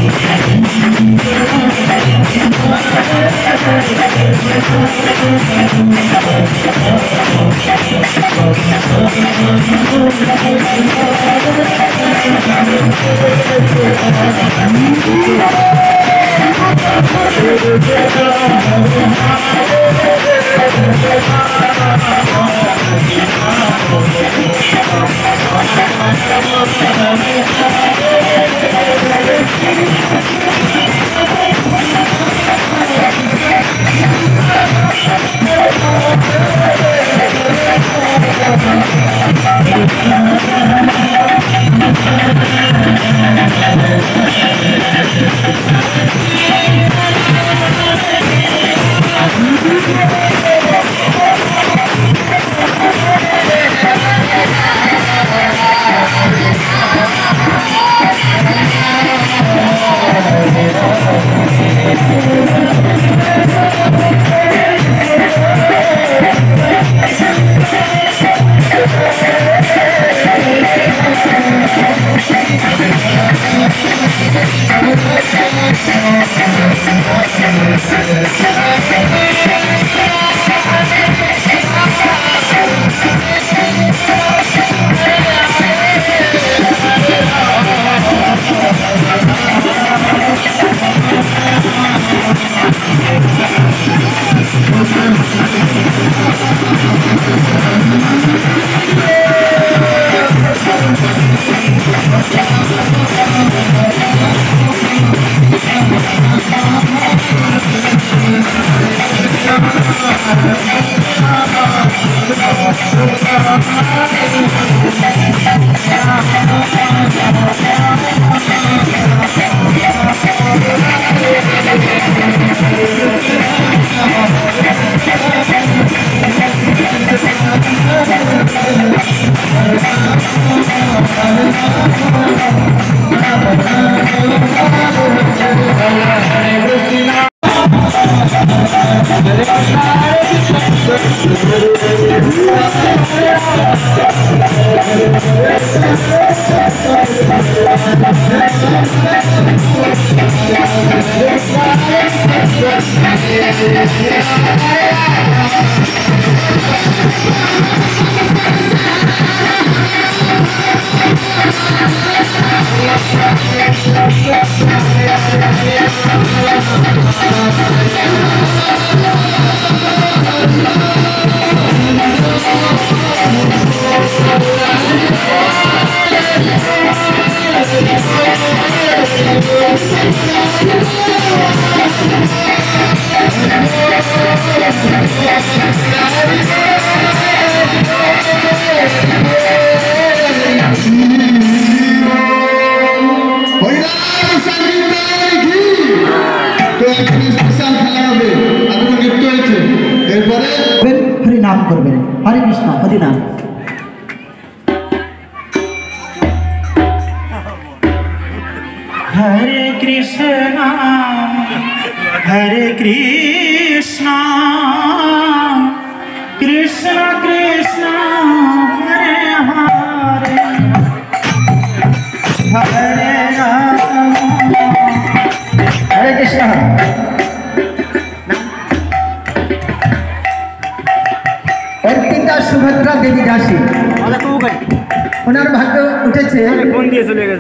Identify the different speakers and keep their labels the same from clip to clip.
Speaker 1: Thank you.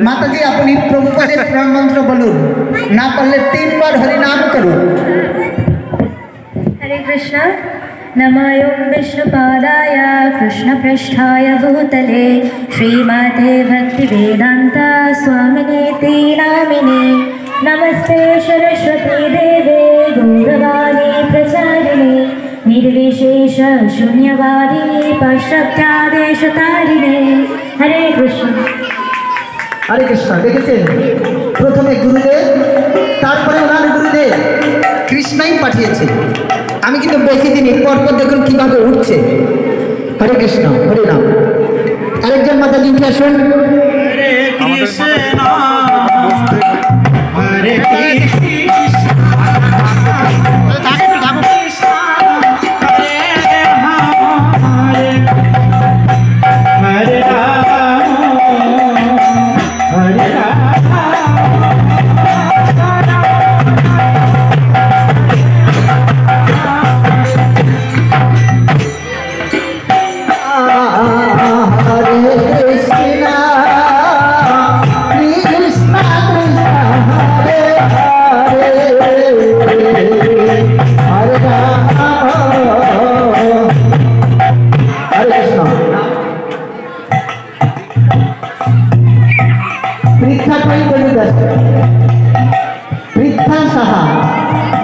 Speaker 1: माताजी अपनी प्रभुपादेर प्रेम मंत्र बोलून ना पारले 3 बार हरि नाम करूँ।
Speaker 2: हरे कृष्ण। नमो विष्णुपादाय कृष्णपृष्ठाय भूतले श्रीमते भक्तिवेदांत स्वामिनेति नामिने नमस्ते सरस्वती देवे गौरवाणी प्रचारिणे निर्विशेष शून्यवादी पाश्चात्यादेशतारिणे। हरे कृष्ण।
Speaker 1: हरे कृष्ण। देखेছেন প্রথমে গুরুদেব তারপরে ওনার গুরুদেব কৃষ্ণই পাঠিয়েছে। আমি কিন্তু বেশি দিন পরপর দেখুন কিভাবে উঠছে। হরে কৃষ্ণ হরে রাম। আরেকজন মাতাজি উঠে আসুন।
Speaker 3: হরে কৃষ্ণ হরে কৃষ্ণ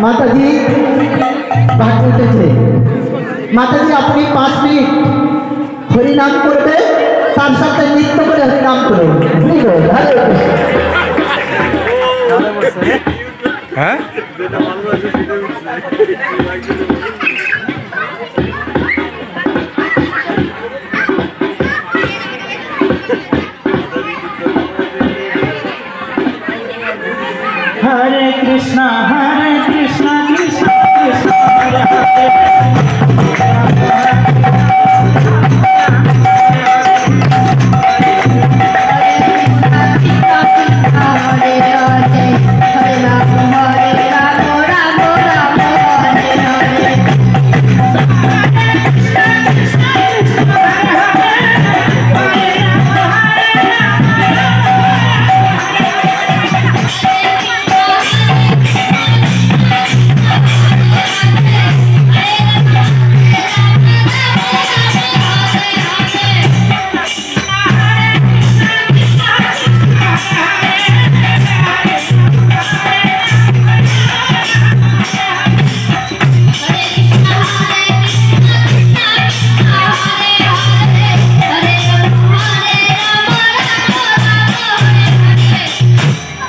Speaker 1: মাতাজি ভাগ উঠেছে। মাতাজি আপনি 5 মিনিট হরিনাম করবে, তার সাথে নৃত্য করে হরিনাম করুন। ঠিক আছে, হরে কৃষ্ণ।
Speaker 4: হ্যাঁ
Speaker 3: Hare Krishna, Krishna Krishna, Hare Hare.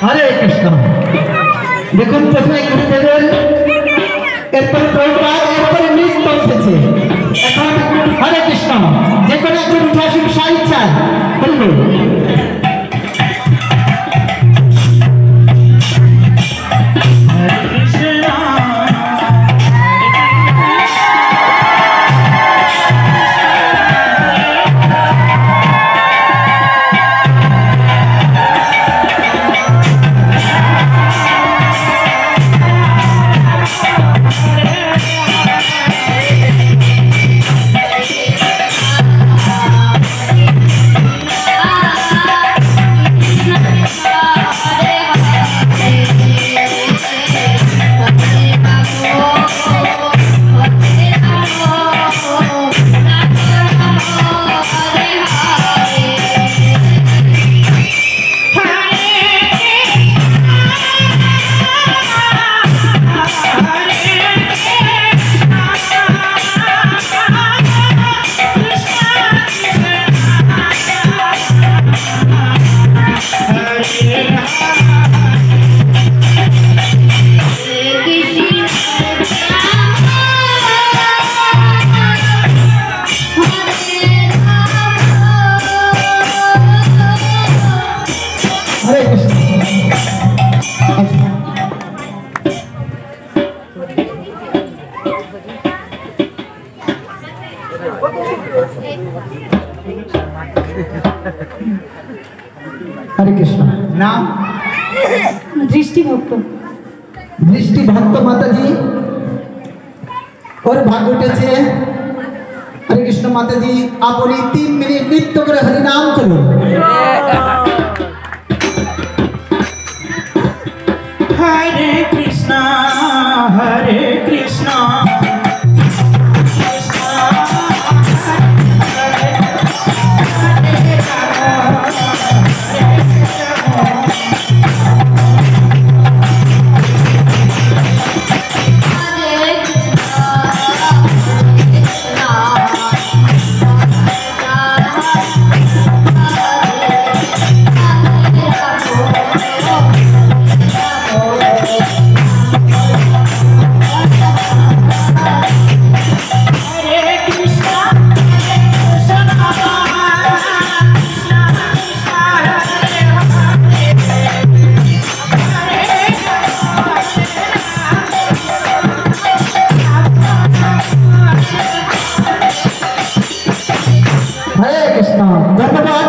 Speaker 1: হরে কৃষ্ণ। দেখুন প্রথমে গুরুদেবের, এরপরে প্রভুপাদ, এরপরে নৃত্য উঠেছে। এখন হরে কৃষ্ণ, যে কোনো একজন উঠে আসুন স্বেচ্ছায়। বলুন হরে কৃষ্ণ। নাম
Speaker 2: দৃষ্টি ভক্ত।
Speaker 1: দৃষ্টি ভক্ত মাতাজি, ওর ভাগ উঠেছে। হরে কৃষ্ণ মাতাজি, আপনি 3 মিনিট নৃত্য করে হরিনাম করুন।
Speaker 3: Hare Krishna, Hare Krishna.
Speaker 1: ধন্যবাদ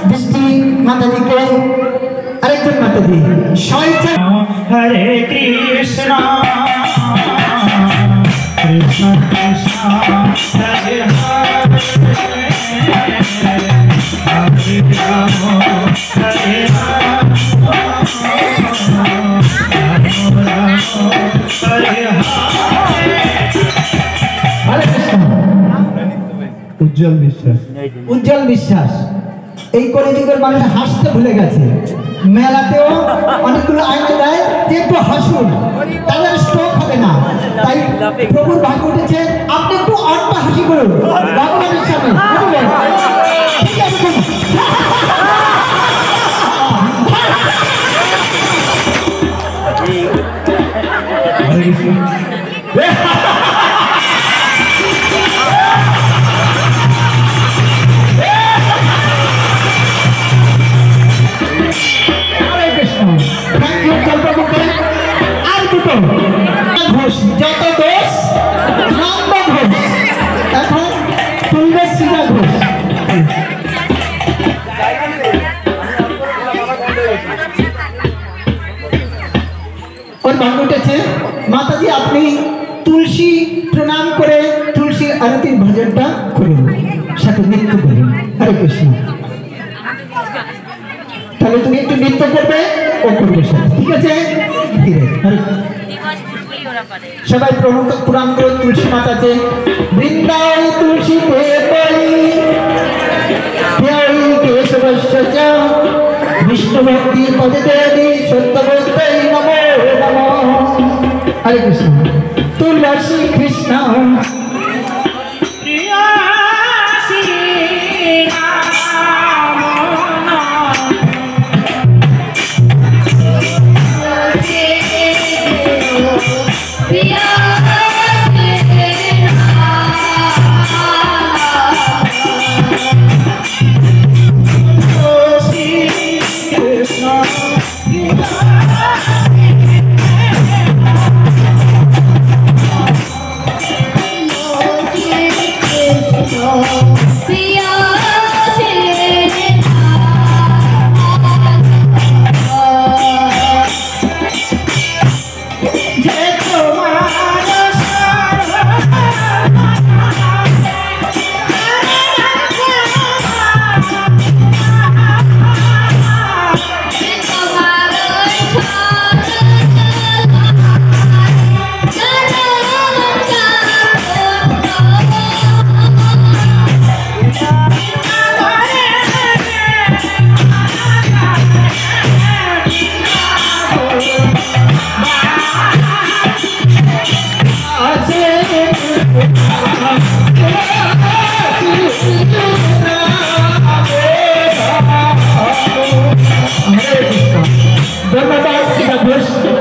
Speaker 1: দৃষ্টি মাতাজিকে। আরেকজন মাতাজি স্বেচ্ছা।
Speaker 3: Hare Krishna, Krishna Krishna, Hare Hare, Hare Rama, Hare Rama, Hare
Speaker 1: হরে কৃষ্ণ।
Speaker 3: উজ্জ্বল বিশ্বাস।
Speaker 1: উজ্জ্বল বিশ্বাস। এই কলিযুগের মানুষ হাসতে ভুলে গেছে। মেলাতেও অনেকগুলো আয়না দেয়, যে একটু হাসুন, তাদের স্ট্রোক হবে না। তাই প্রভুর ভাগ্য উঠেছে, আপনি একটু অট্ট হাসি করুন ভগবানের সামনে, বুঝলেন? ঠিক আছে, করুন।
Speaker 3: হরে কৃষ্ণ।
Speaker 1: হরে কৃষ্ণ। Thank you, কল্পবৃক্ষে। আর দুটো ঘোষ, যত ঘোষ নন্দ ঘোষ, এখন তুলসীদা ঘোষ। ওর ভাগ্য উঠেছে। মাতাজি আপনি তুলসী প্রণাম করে তুলসী আরতির ভজনটা করুন, সাথে নৃত্য করুন। হরে কৃষ্ণ। তাহলে তুমি একটু নৃত্য করবে, ও করবে সাথে, ঠিক আছে? ধীরে সবাই প্রণাম করো তুলসী মাতাকে। বৃন্দায় তুলসী বিষ্ণু ভক্তি পদে দেবী সত্য বলতে নমো নমো। হরে কৃষ্ণ। তুলসী কৃষ্ণ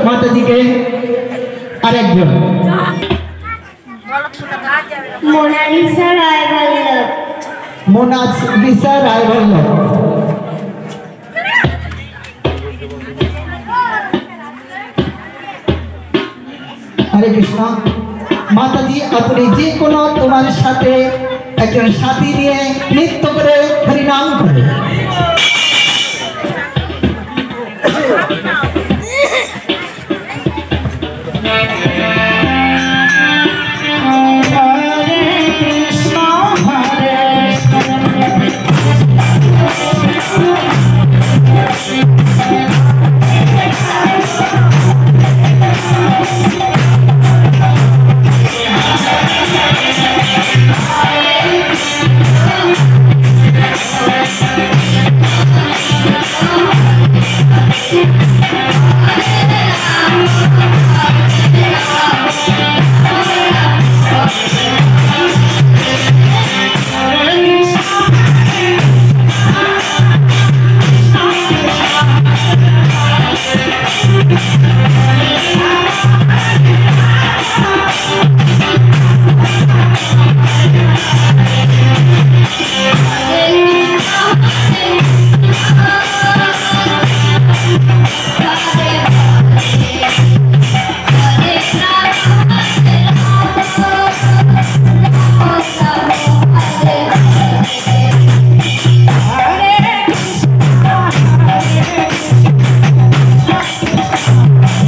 Speaker 1: মাতাজিকে। আরেকজন
Speaker 2: মোনালিসা রায় বল্লভ।
Speaker 1: মোনালিসা রায় বল্লভ। হরে কৃষ্ণ। মাতাজি আপনি যে কোনো তোমার সাথে একজন সাথী নিয়ে নৃত্য করে হরিনাম করে।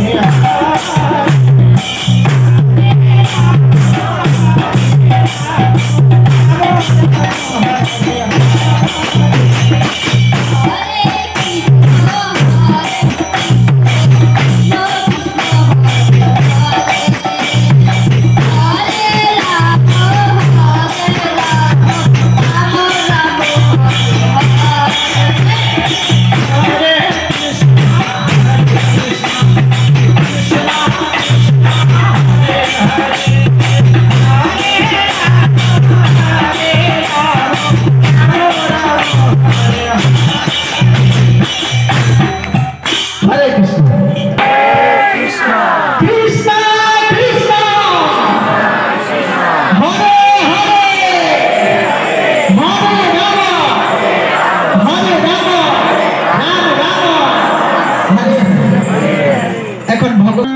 Speaker 1: Yeah. এখন ভগবান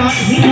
Speaker 3: স্বাধীন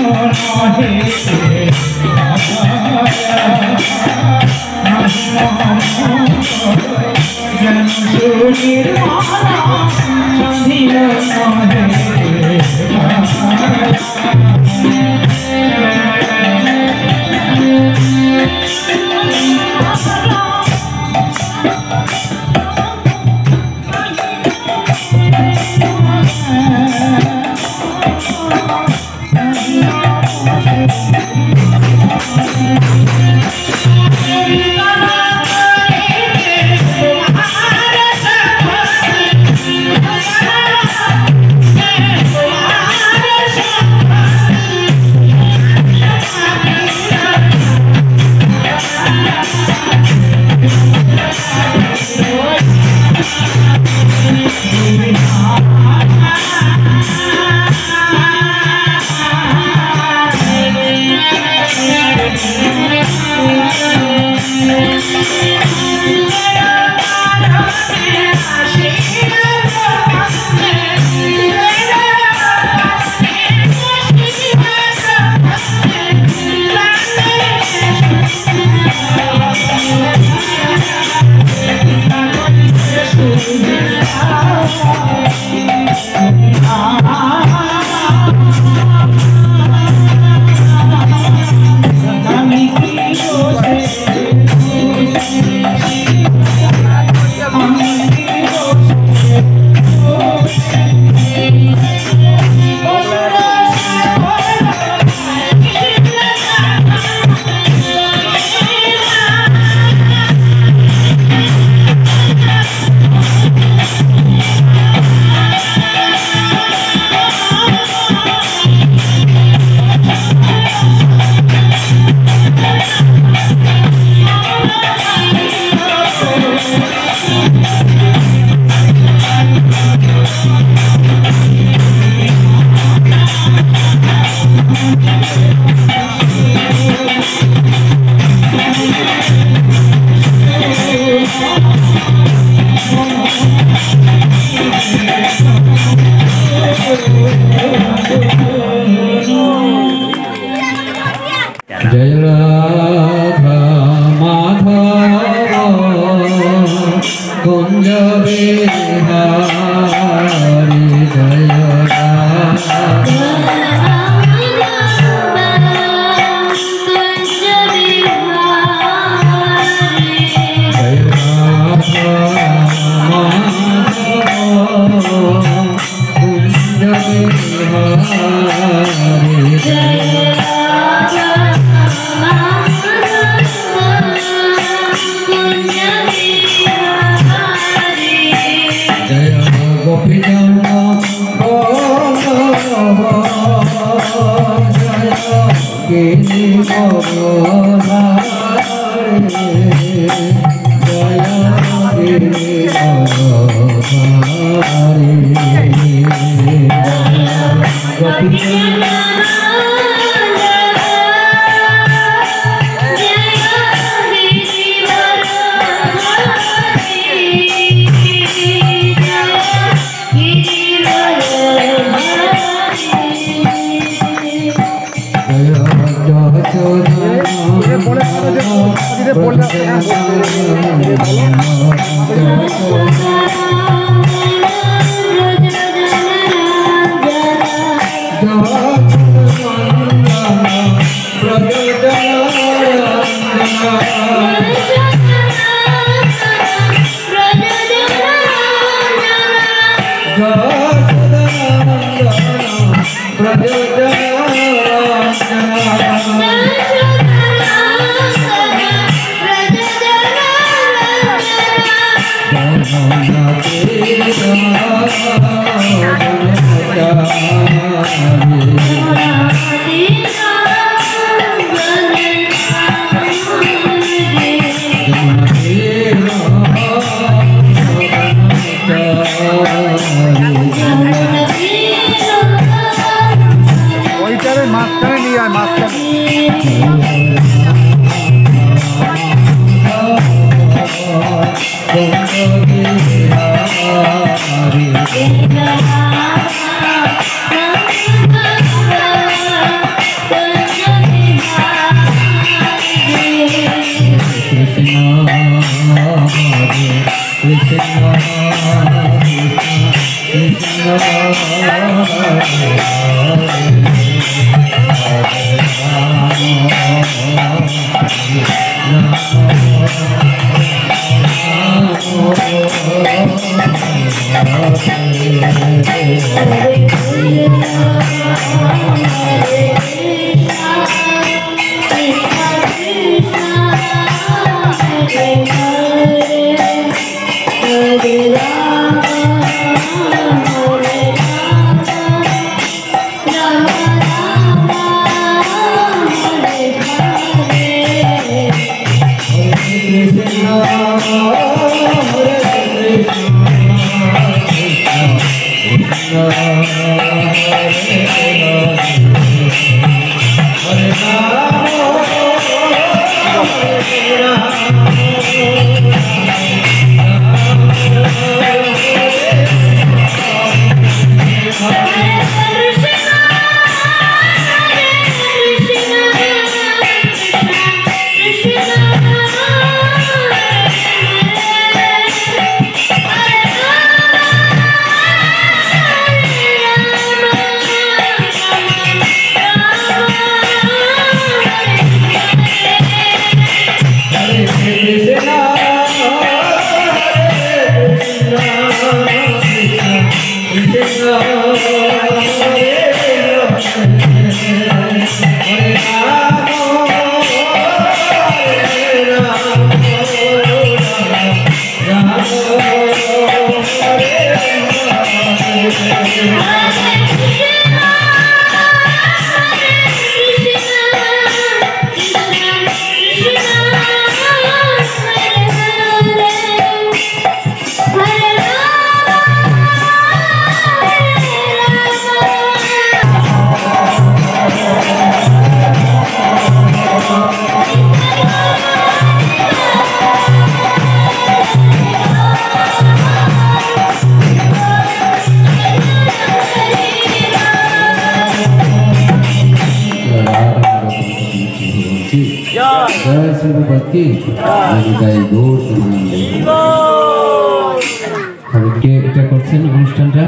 Speaker 4: এটা করছেন অনুষ্ঠানটা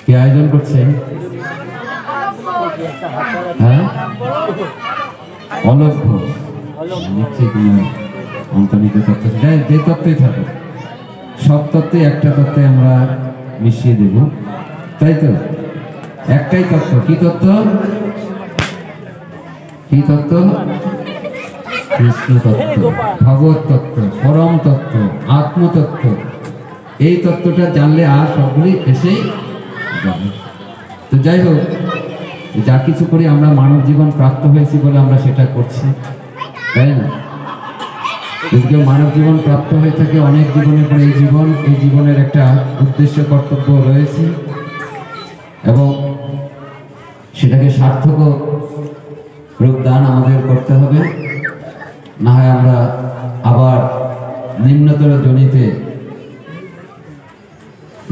Speaker 4: কি আয়োজন করছেন? হ্যাঁ, অলক ঘোষ অন্তর্নিহিত তত্ত্ব, যে তত্ত্বই থাকুক, সব তত্ত্বে একটা তত্ত্বে আমরা মিশিয়ে দেব, তাই তো? একটাই তত্ত্ব। কি তত্ত্ব? কি তত্ত্ব? কৃষ্ণ তত্ত্ব, ভগবত তত্ত্ব, পরম তত্ত্ব, আত্মতত্ত্ব। এই তত্ত্বটা জানলে আর সবগুলি এসেই যাবে। তো যাই হোক, যা কিছু করি আমরা মানব জীবন প্রাপ্ত হয়েছি বলে আমরা সেটা করছি, তাই না? যদি মানব জীবন প্রাপ্ত হয়ে থাকে অনেক জীবনের পরে এই জীবনের একটা উদ্দেশ্য কর্তব্য রয়েছে, এবং সেটাকে সার্থক রূপদান আমাদের করতে হবে, না হয় আমরা আবার নিম্নতর জনিতে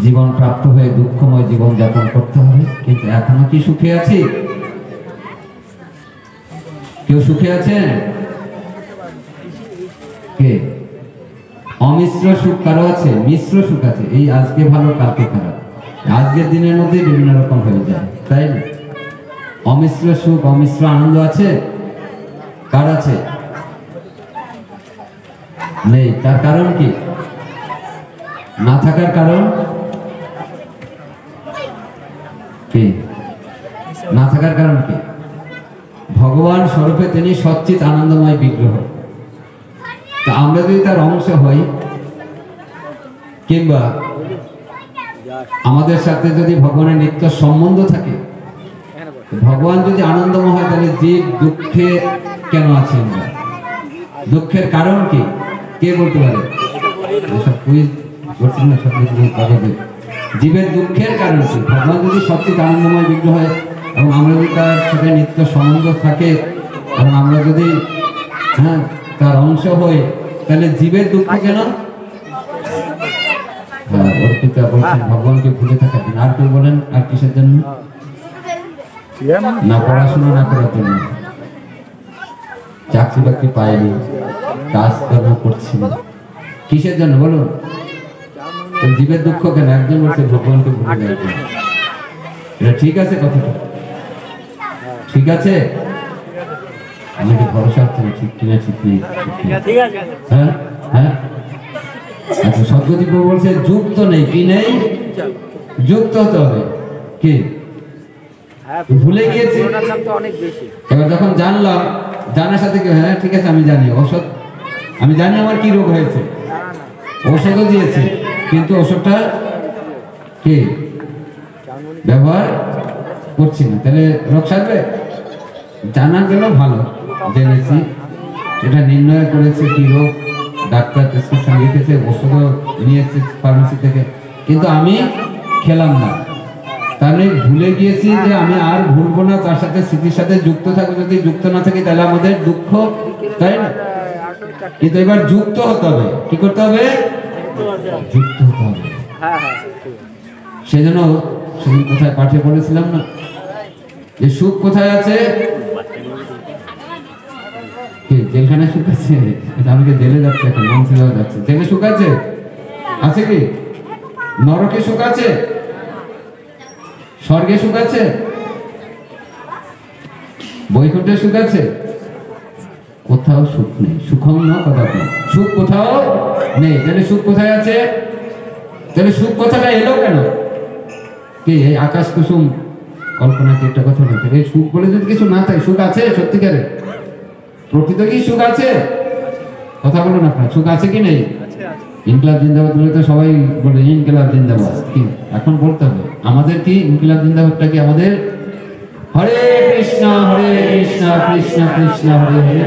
Speaker 4: জীবন প্রাপ্ত হয়ে দুঃখময় জীবন যাপন করতে হবে। কিন্তু এখনো কি সুখে আছি? কেউ সুখে আছেন? কে? অমিশ্র সুখ কারো আছে? মিশ্র সুখ আছে। এই আজকে ভালো কালকে খারাপ, আজকের দিনের মধ্যে বিভিন্ন রকম হয়ে যায়, তাই না? অমিশ্র সুখ অমিশ্র আনন্দ আছে? কার আছে? নেই। তার কারণ কি? না থাকার কারণ কি? না থাকার কারণ কি? ভগবান স্বরূপে তিনি সচ্চিত আনন্দময় বিগ্রহ। তা আমরা যদি তার অংশ হই, কিংবা আমাদের সাথে যদি ভগবানের নিত্য সম্বন্ধ থাকে, ভগবান যদি আনন্দময় হয়, তাহলে জীব দুঃখে কেন আছে? আমরা দুঃখের কারণ কি? কে বলতে পারে? জীবের দুঃখের কারণ কি? ভগবান যদি সবচেয়ে আনন্দময় বিগ্রহ হয় এবং আমরা যদি তার সাথে নিত্য সম্বন্ধ থাকে এবং আমরা যদি তার অংশ হই, তাহলে জীবের দুঃখ কেন? ওর পিতা বলছেন ভগবানকে ভুলে থাকার জন্য। আর কেউ বলেন আর কিসের জন্য? না পড়াশোনা না করার জন্য, চাকরি বাকরি পায়নি, কাজ কর্ম করছি না, কিসের জন্য বলুন? জীবের দুঃখ কেন? একজন বলছে ভগবানকে ভুলে যাওয়ার জন্য। এটা ঠিক আছে? কথাটা ঠিক আছে? আমাকে ভরসা হচ্ছে না, ঠিক কিনা ঠিক নেই? হ্যাঁ হ্যাঁ। আচ্ছা, সদ্যদীপ বলছে যুক্ত নেই। কি নেই? যুক্ত হতে হবে। কি ভুলে গিয়েছি? এবার যখন জানলাম, জানার সাথে কি? হ্যাঁ ঠিক আছে, আমি জানি ওষুধ, আমি জানি আমার কি রোগ হয়েছে, ওষুধও দিয়েছে, কিন্তু ওষুধটা কি ব্যবহার করছি না, তাহলে রোগ সারবে? জানা গেল ভালো, জেনেছি, এটা নির্ণয় করেছে কি রোগ, ডাক্তার প্রেসক্রিপশন লিখেছে, ওষুধও নিয়েছে ফার্মেসি থেকে, কিন্তু আমি খেলাম না। তাহলে ভুলে গিয়েছি যে আমি আর ভুলবো না, তার সাথে স্মৃতির সাথে যুক্ত থাকবো। যদি যুক্ত না থাকি তাহলে আমাদের দুঃখ, তাই না? কিন্তু এবার যুক্ত হতে হবে। কি করতে হবে? যুক্ত হতে হবে। সেজন্য সেদিন কোথায় পাঠে পড়েছিলাম না যে সুখ কোথায় আছে? জেলখানে সুখ আছে? আমাকে জেলে যাচ্ছে, এখন মনসিলাও যাচ্ছে। জেলে সুখ আছে? আছে কি? নরকে সুখ আছে? স্বর্গে সুখ আছে? বৈকুণ্ঠে সুখ আছে? কোথাও সুখ নেই। সুখম না কদাপি, সুখ কোথাও নেই। তাহলে সুখ কোথায় আছে? তাহলে সুখ কথাটা এলো কেন? কি এই আকাশ কুসুম কল্পনা কি একটা কথা বলতে? এই সুখ বলে যদি কিছু না থাকে, সুখ আছে সত্যিকারে? প্রকৃত কি সুখ আছে? কথা বলুন আপনার, সুখ আছে কি নেই? ইনকিলাব জিন্দাবাদ বলে তো সবাই বলে ইনকিলাব জিন্দাবাদ, কি এখন বলতে হবে আমাদের কি ইনকিলাব জিন্দাবাদটা কি আমাদের? হরে কৃষ্ণ কৃষ্ণ কৃষ্ণ হরে হরে,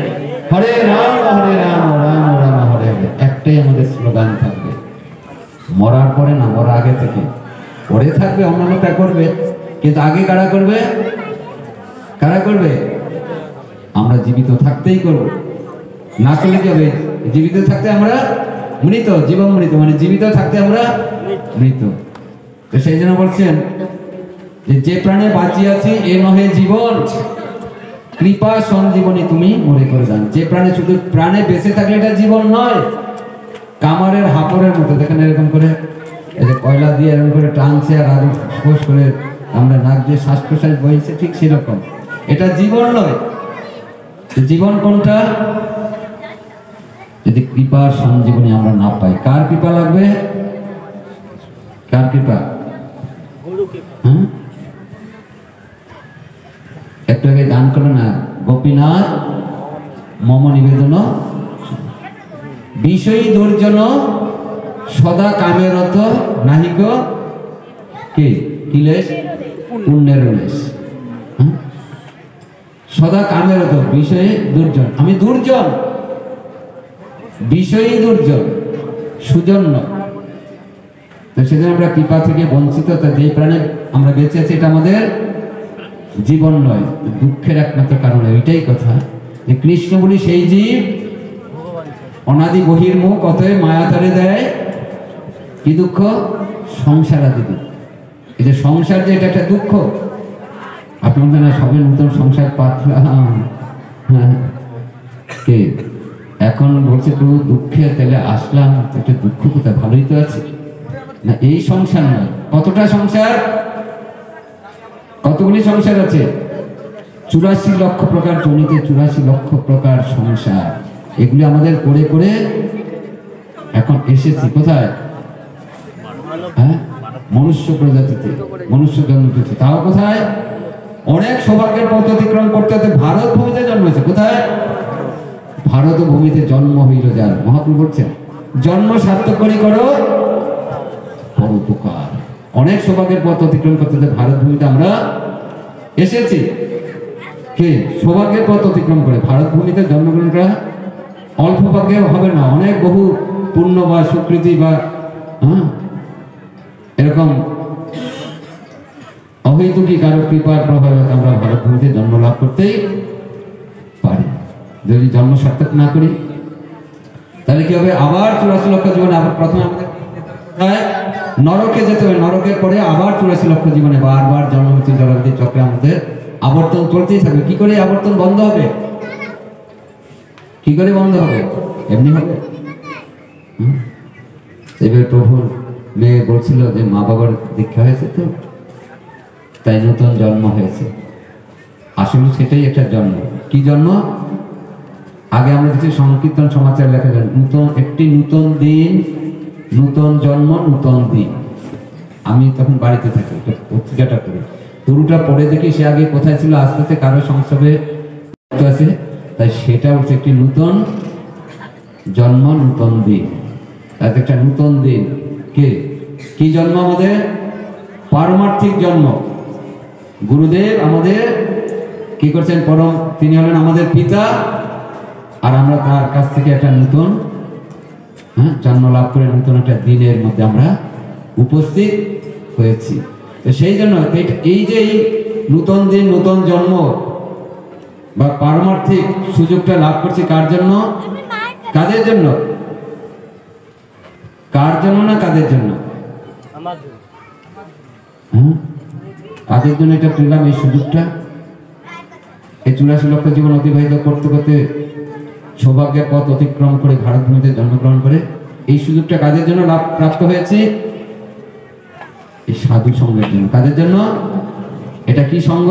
Speaker 4: হরে রাম রাম রাম হরে হরে। একটাই আমাদের স্লোগান থাকবে, মরার পরে না, মরার আগে থেকে। পরে থাকবে অন্যান্যটা করবে, কিন্তু আগে কারা করবে? কারা করবে? আমরা জীবিত থাকতেই করব। না করলে কি হবে? জীবিত থাকতে আমরা মৃত, জীবন মৃত, মানে জীবিত থাকতে আমরা মৃত। তো সেই জন্য বলছেন যে প্রাণে বাঁচিয়াছি এ নহে জীবন, কৃপা সঞ্জীবনী তুমি মরে করে দান। যে প্রাণে, শুধু প্রাণে বেঁচে থাকলে এটা জীবন নয়। কামারের হাপড়ের মতো, দেখেন এরকম করে এই যে কয়লা দিয়ে এরকম করে টানছে আর আরো ফোঁস করে আমরা নাক দিয়ে শ্বাস প্রশ্বাস বইছে, ঠিক সেরকম এটা জীবন নয়। জীবন কোনটা? যদি কৃপার সঞ্জীবনী আমরা না পাই। কার কৃপা লাগবে? কার কৃপা? হ্যাঁ, একটু আগে গান করলো না, গোপীনাথ মম নিবেদন বিষয়ী দুর্জন সদা কামেরত নাহিক কে কিলেশ পুণ্যের উল্লেশ। সদা কামেরত বিষয়ে দুর্জন, আমি দুর্জন, বিষয়ী দুর্জন, সুজন্য তো সেজন্য আমরা কৃপা থেকে বঞ্চিত। তা যে প্রাণে আমরা বেঁচে আছি এটা আমাদের জীবন নয়, দুঃখের একমাত্র কারণ। ওইটাই কথা যে কৃষ্ণ বলি সেই জীব অনাদি বহির্মুখ, অতএব মায়া ধরে দেয় কি দুঃখ? সংসার আদি দুঃখ। এই যে সংসার যে এটা একটা দুঃখ, আপনার না সবে নতুন সংসার পাতলাম, হ্যাঁ কে এখন বলছে প্রভু দুঃখে তাহলে আসলাম, একটা দুঃখ কোথায়, ভালোই তো আছে না। এই সংসার নয়। কতটা সংসার, কতগুলি সংসার আছে? 84 লক্ষ প্রকার জনিতে 84 লক্ষ প্রকার সংসার। এগুলি আমাদের করে করে এখন এসেছি কোথায়? হ্যাঁ, মনুষ্য প্রজাতিতে, মনুষ্য জন্ম পেয়েছে। তাও কোথায়? অনেক সৌভাগ্যের পথ অতিক্রম করতে হতে ভারত ভূমিতে জন্মেছে। কোথায়? ভারত ভূমিতে জন্ম হইল যার। মহাপ্রভু বলছেন জন্ম সার্থক করি করো পরোপকার। অনেক সৌভাগ্যের পথ অতিক্রম করতে হতে ভারত ভূমিতে আমরা এসেছি। কে সৌভাগ্যের পথ অতিক্রম করে ভারত ভূমিতে জন্মগ্রহণ করা অল্প ভাগ্যে হবে না, অনেক বহু পুণ্য বা স্বীকৃতি বা এরকম অহৈতুকী কারো কৃপার প্রভাবে আমরা ভারত ভূমিতে জন্ম লাভ করতেই পারি। যদি জন্ম সার্থক না করি তাহলে কি হবে? আবার 84 লক্ষ জীবনে আবার প্রথমে আমাদের নরকে যেতে হবে। নরকের পরে আবার 84 লক্ষ জীবনে বারবার জন্ম মৃত্যু জলাবধি চক্রে আমাদের আবর্তন চলতেই থাকবে। কি করে আবর্তন বন্ধ হবে? কি করে বন্ধ হবে? এমনি হবে? এবার প্রভুর মেয়ে বলছিল যে মা বাবার দীক্ষা হয়েছে তো তাই নতুন জন্ম হয়েছে। আসলে সেটাই একটা জন্ম। কি জন্ম? আগে আমরা দেখছি সংকীর্তন সমাচার লেখা যায় নতুন একটি নতুন দিন, নতুন জন্ম, নতুন দিন। আমি তখন বাড়িতে থাকি, পত্রিকাটা করি, পুরোটা পড়ে দেখি সে আগে কোথায় ছিল, আস্তে আস্তে কারো সংসবে আছে, তাই সেটা হচ্ছে একটি নতুন জন্ম, নতুন দিন। তাতে একটা নতুন দিন। কে কি জন্ম? আমাদের পারমার্থিক জন্ম। গুরুদেব আমাদের কি করছেন? পরম, তিনি হলেন আমাদের পিতা, আর আমরা তার কাছ থেকে একটা নতুন জন্ম লাভ করে নতুন একটা দিনের মধ্যে আমরা উপস্থিত হয়েছি। সেই জন্য এই যে নতুন দিন, নতুন জন্ম বা পারমার্থিক সুযোগটা লাভ করছি কার জন্য? কাদের জন্য? কার জন্য না কাদের জন্য? কাদের জন্য এটা পেলাম এই সুযোগটা? এই 84 লক্ষ জীবন অতিবাহিত করতে করতে সৌভাগ্যের পথ অতিক্রম করে ভারত ভূমিতে জন্মগ্রহণ করে এই সুযোগটা কাদের জন্য লাভ প্রাপ্ত হয়েছে? এই সাধু সঙ্গের জন্য। কাদের জন্য? এটা কি সঙ্গ?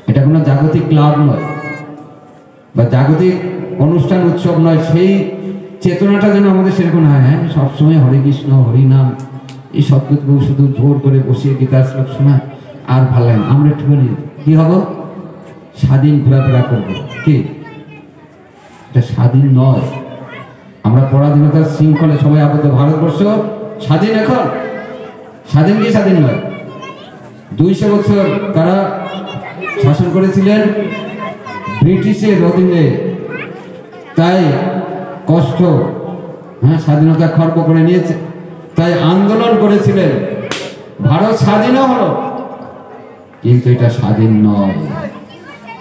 Speaker 4: এটা কোনো জাগতিক ক্লাব নয় বা জাগতিক অনুষ্ঠান উৎসব নয়। সেই চেতনাটা যেন আমাদের সেরকম হয়। হ্যাঁ, সবসময় হরে কৃষ্ণ হরিনাম এই সৎগুরু শুধু জোর করে বসিয়ে গীতার শ্লোক শোনা আর ভালো লাগে। আমরা একটুখানি কি হব? স্বাধীন ঘোরাফেরা করবো। কি এটা স্বাধীন নয়। আমরা পরাধীনতার শৃঙ্খলে সবাই আবদ্ধ। ভারতবর্ষ স্বাধীন এখন? স্বাধীন কি স্বাধীন নয়? 200 বছর তারা শাসন করেছিলেন ব্রিটিশের অধীনে, তাই কষ্ট, স্বাধীনতা খর্ব করে নিয়েছে, তাই আন্দোলন করেছিলেন, ভারত স্বাধীনও হলো, কিন্তু এটা স্বাধীন নয়।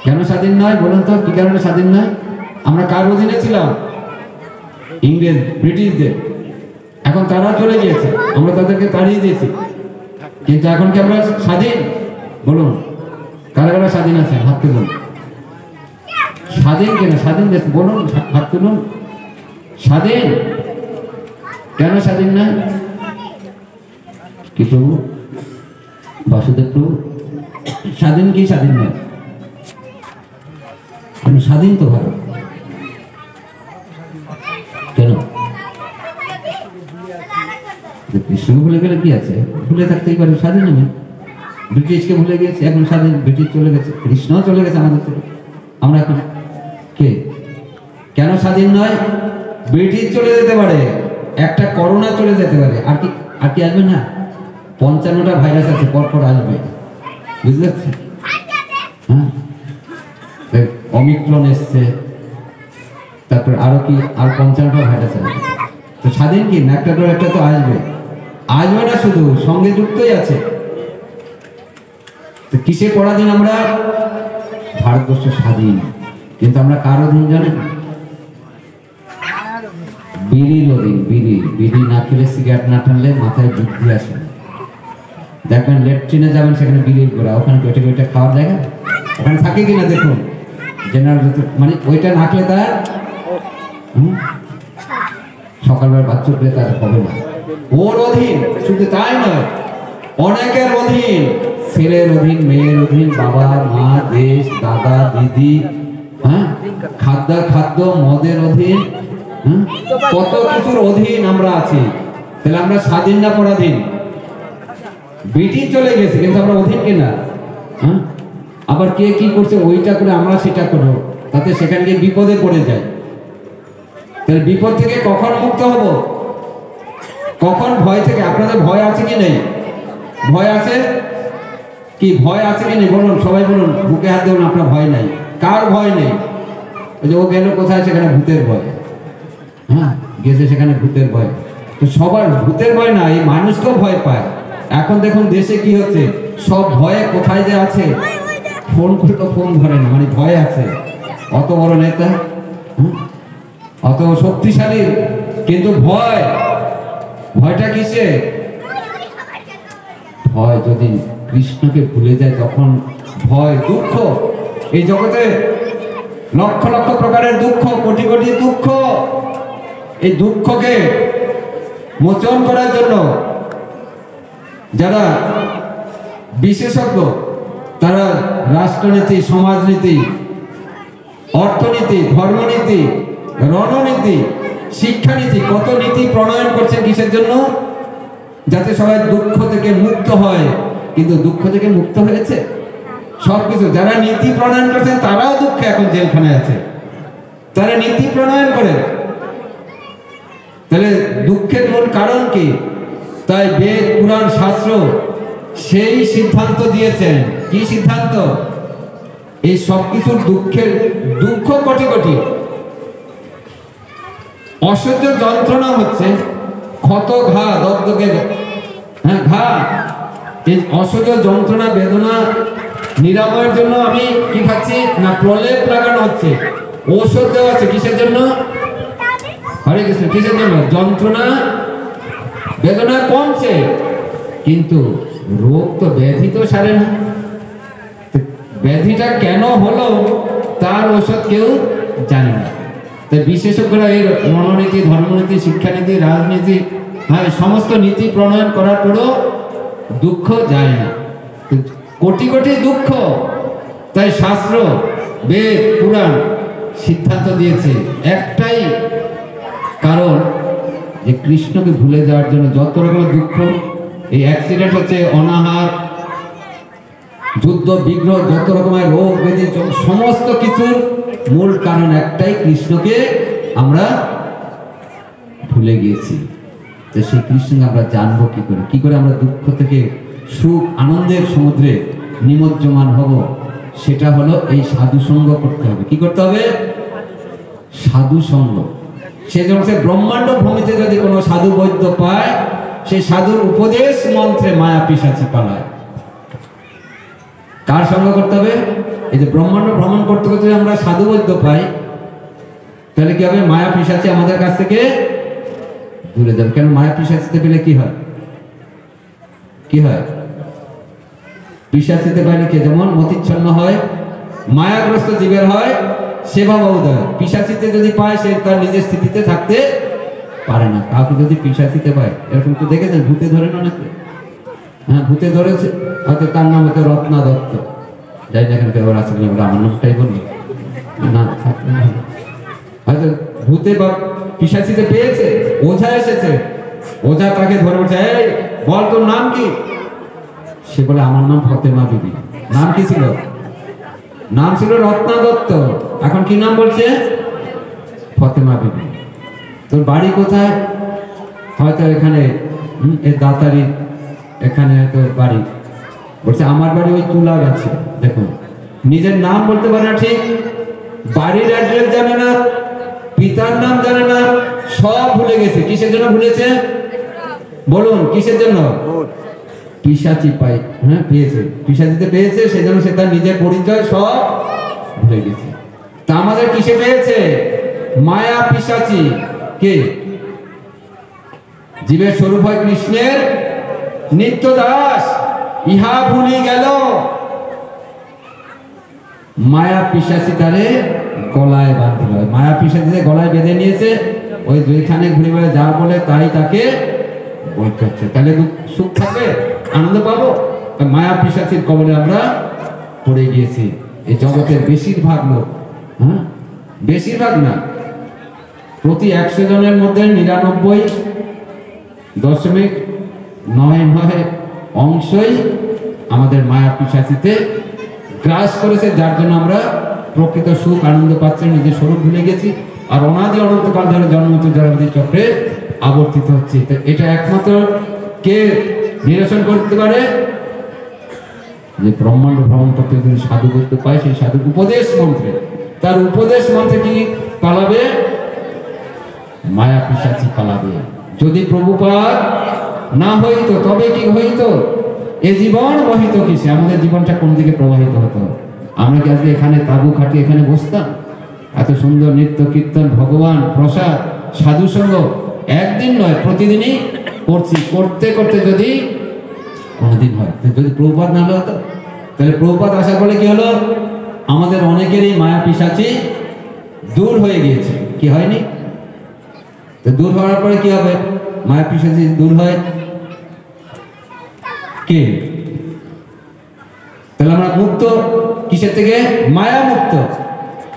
Speaker 4: কেন স্বাধীন নয় বলুন তো? কি কারণে স্বাধীন নয়? আমরা কার অধীনে ছিলাম? ইংরেজ, ব্রিটিশদের। এখন তারা চলে গিয়েছে, আমরা তাদেরকে তাড়িয়ে দিয়েছি, কিন্তু এখন কি আমরা স্বাধীন? বলুন কারা কারা স্বাধীন আছে? হাত তুলুন। স্বাধীন কেন? স্বাধীন দেশ বলুন, হাত তুলুন। স্বাধীন কেন? স্বাধীন না কি প্রভু? বাসুদেব প্রভু স্বাধীন কি স্বাধীন নয়? স্বাধীন তো ভারত। কেন? কৃষ্ণকে ভুলে গেলে কি আছে? ভুলে থাকতেই পারে, স্বাধীন আমি। ব্রিটিশকে ভুলে গেছি, এখন স্বাধীন। ব্রিটিশ চলে গেছে, কৃষ্ণ চলে গেছে আমাদের থেকে, আমরা এখন কে? কেন স্বাধীন নয়? ব্রিটিশ চলে যেতে পারে, একটা করোনা চলে যেতে পারে, আর কি আসবে না? 55টা ভাইরাস আছে, পরপর আসবে, বুঝতে পারছি। হ্যাঁ, অমিক্রন এসছে, তারপর আরো কি আর 55টা ভাইরাস আসবে। তো স্বাধীন কি না? একটা তো আসবে। আসবে না, শুধু সঙ্গে যুক্তই আছে। তো কিসে পরাধীন আমরা? ভারতবর্ষ স্বাধীন, কিন্তু আমরা কার অধীন জানেন? বিড়ির অধীন। বিড়ি না খেলে, সিগারেট না টানলে মাথায় বুদ্ধি আসে। দেখবেন লেট্রিনে যাবেন, সেখানে বিড়ির গোড়া, ওখানে ওইটা খাওয়ার জায়গা ওখানে থাকে কিনা দেখুন। জেনারেল মানে ওইটা না খেলে তার সকালবেলা বাচ্চা উঠলে তার হবে না। ওর অধীন। শুধু তাই নয়, অনেকের অধীন, ছেলের অধীন, মেয়ের অধীন, বাবা মা, দেশ, দাদা দিদি, হ্যাঁ, খাদ্য মদের অধীন, কত কিছুর অধীন আমরা আছি। তাহলে আমরা স্বাধীন না পরাধীন? ব্রিটিশ চলে গেছে, কিন্তু আমরা অধীন কিনা? হ্যাঁ, আবার কে কি করছে ওইটা করে আমরা সেটা করবো, তাতে সেখানে গিয়ে বিপদে পড়ে যায়। তাহলে বিপদ থেকে কখন মুক্ত হব? কখন? ভয় থেকে। আপনাদের ভয় আছে কি নেই? ভয় আছে কি? ভয় আছে কি নেই বলুন, সবাই বলুন, বুকে হাত দেবেন। আপনার ভয় নাই? কার ভয় নেই? ওই যে ও গেল কোথায়, সেখানে ভূতের ভয়। হ্যাঁ, গেছে সেখানে ভূতের ভয়। তো সবার ভূতের ভয় না, এই মানুষকেও ভয় পায়। এখন দেখুন দেশে কি হচ্ছে, সব ভয়ে কোথায় যে আছে, ফোন করে তো ফোন ধরে না, মানে ভয় আছে। অত বড় নেতা, অত শক্তিশালী, কিন্তু ভয়টা কিসে? ভয় যদি কৃষ্ণকে ভুলে যায়, তখন ভয়, দুঃখ। এই জগতে লক্ষ লক্ষ প্রকারের দুঃখ, কোটি কোটি দুঃখ। এই দুঃখকে মোচন করার জন্য যারা বিশেষজ্ঞ, তারা রাষ্ট্রনীতি, সমাজনীতি, অর্থনীতি, ধর্মনীতি, রণনীতি, শিক্ষানীতি, কত নীতি প্রণয়ন করছে। কিসের জন্য? যাতে সবাই দুঃখ থেকে মুক্ত হয়। কিন্তু দুঃখ থেকে মুক্ত হয়েছে সবকিছু। যারা নীতি প্রণয়ন করছেন তারাও দুঃখে এখন জেলখানে আছে, তারা নীতি প্রণয়ন করে। তাহলে দুঃখের মূল কারণ কি? তাই বেদ, পুরাণ, শাস্ত্র সেই সিদ্ধান্ত দিয়েছেন। কি সিদ্ধান্ত? এই সবকিছুর দুঃখ কোটি কোটি, অসহ্য যন্ত্রণা হচ্ছে, ক্ষত, ঘা, দগদগে, হ্যাঁ, ঘা। এই অসহ্য যন্ত্রণা, বেদনা নিরাময়ের জন্য আমি কি খাচ্ছি না? প্রলেপ লাগানো হচ্ছে, ঔষধ দেওয়া আছে। কিসের জন্য? হরে কৃষ্ণ। কিসের জন্য? যন্ত্রণা বেদনা কমছে, কিন্তু রোগ তো, ব্যাধি তো সারে না। ব্যাধিটা কেন হলো তার ঔষধ কেউ জানে না। তাই বিশেষজ্ঞরা এই রণনীতি, ধর্মনীতি, শিক্ষানীতি, রাজনীতি, হ্যাঁ, সমস্ত নীতি প্রণয়ন করার পরও দুঃখ যায় না। কোটি কোটি দুঃখ। তাই শাস্ত্র, বেদ, পুরাণ সিদ্ধান্ত দিয়েছে একটাই কারণ, যে কৃষ্ণকে ভুলে যাওয়ার জন্য যত রকমের দুঃখ, এই অ্যাক্সিডেন্ট হচ্ছে, অনাহার, যুদ্ধ বিগ্রহ, যত রকমের রোগ ব্যাধি, সমস্ত কিছুর মূল কারণ একটাই, কৃষ্ণকে আমরা ভুলে গিয়েছি। তো সেই কৃষ্ণকে আমরা জানবো কি করে? কি করে আমরা দুঃখ থেকে সুখ, আনন্দের সমুদ্রে নিমজ্জমান হব? সেটা হলো এই সাধু সঙ্গ করতে হবে। কি করতে হবে? সাধু সঙ্গ। সেজন্য সে ব্রহ্মাণ্ড ভূমিতে যদি কোনো সাধু বৈদ্য পায়, সেই সাধুর উপদেশ মন্ত্রে মায়া পিশাচি পালায়। কার সঙ্গ করতে হবে? এই যে ব্রহ্মাণ্ড ভ্রমণ করতে করতে আমরা সাধু বৈদ্য পাই, তাহলে কি হবে? মায়া পিশাচি আমাদের কাছ থেকে দূরে যাবে। কেন? মায়া পিশাচিতে পেলে কি হয়? কি হয়? পিশাচিতে পাইলে কে যেমন মতিচ্ছন্ন হয়, মায়াগ্রস্ত জীবের হয় সেবা উদয়। পিশাচিতে যদি পায়, সে তার নিজের স্থিতিতে থাকতে পারে না। কাউকে যদি পিশাচিতে পায়, এরকম তো দেখেছেন, ভূতে ধরে না অনেকে। হ্যাঁ, ভূতে ধরেছে, হয়তো তার নাম হয়তো রত্না দত্ত, যাই দেখেন কেউ আছে কিনা, আমার নামটাই বলি না, হয়তো ভূতে বা পিশাচিতে পেয়েছে, ওঝা এসেছে, ওঝা তাকে ধরে বলছে, এই বল তোর নাম কি? সে বলে, আমার নাম ফতেমা বিবি। নাম কি ছিল? নাম ছিল রত্না দত্ত। এখন কি নাম বলছে? ফতেমা বিবি। তোর বাড়ি কোথায়? হয়তো এখানে, দাতারি, এখানে হয়তো বাড়ি। বলছে, আমার বাড়ি ওই তুলা গাছে। দেখুন, নিজের নাম বলতে পারে না, ঠিক বাড়ির অ্যাড্রেস জানে না, পিতার নাম জানে না, সব ভুলে গেছে। কিসের জন্য ভুলেছে? বলুন কিসের জন্য? পিশাচি পাই, হ্যাঁ পেয়েছে, পিশাচিতে পেয়েছে, সেজন্য সে তার নিজের পরিচয় সব ভুলে গেছে। তা আমাদের কিসে পেয়েছে? মায়া পিশাচি। কে? জীবের স্বরূপ হয় কৃষ্ণের নিত্য দাস, ইহা ভুলি গেল। মায়া পিশাচি তারে গলায় বাঁধিল। মায়া পিশাচিতে গলায় বেঁধে নিয়েছে, ওই যেখানে ঘুরে বেড়ে যা বলে তাই তাকে বলতে হচ্ছে। তাহলে সুখ থাকবে, আনন্দ পাবো? মায়া পিশাচির কবলে আমরা পড়ে গিয়েছি। এই জগতের বেশিরভাগ লোক, হ্যাঁ বেশিরভাগ না, প্রতি 100 জনের মধ্যে 99.99 অংশই আমাদের মায়া পিশাচিতে গ্রাস করেছে, যার জন্য আমরা প্রকৃত সুখ আনন্দ পাচ্ছি, নিজের স্বরূপ ভুলে গেছি, আর অনাদি অনন্তকাল ধরে জন্মত জরাবতী চক্রে আবর্তিত হচ্ছে। তো এটা একমাত্র কে নিরসন করতে পারে? যে ব্রহ্মাণ্ড ভ্রমণ করতে যদি সাধু করতে পায়, সেই সাধু উপদেশ মন্ত্রে, তার উপদেশ মন্ত্রে কি পালাবে? মায়া পিশাচি পালাবে। যদি প্রভুপাদ না হইতো তবে কি হইতো? এ জীবন বহিত কিসে? আমাদের জীবনটা কোন দিকে প্রবাহিত হতো? আমরা কি আজকে এখানে তাবু খাটিয়ে এখানে বসতাম? এত সুন্দর নৃত্য কীর্তন, ভগবান, প্রসাদ, সাধু সঙ্গ একদিন নয় প্রতিদিনই করছি। করতে করতে যদি কোনোদিন হয়, যদি প্রভুপাদ না হতো, তাহলে প্রভুপাদ আসার ফলে কি হলো? আমাদের অনেকেরই মায়া পিশাচি দূর হয়ে গিয়েছে। কি হয়নি? তো দূর হওয়ার পরে কি হবে? মায়া পিশাচি দূর হয় কে? তাহলে আমরা মুক্ত কিসের থেকে? মায়া মুক্ত।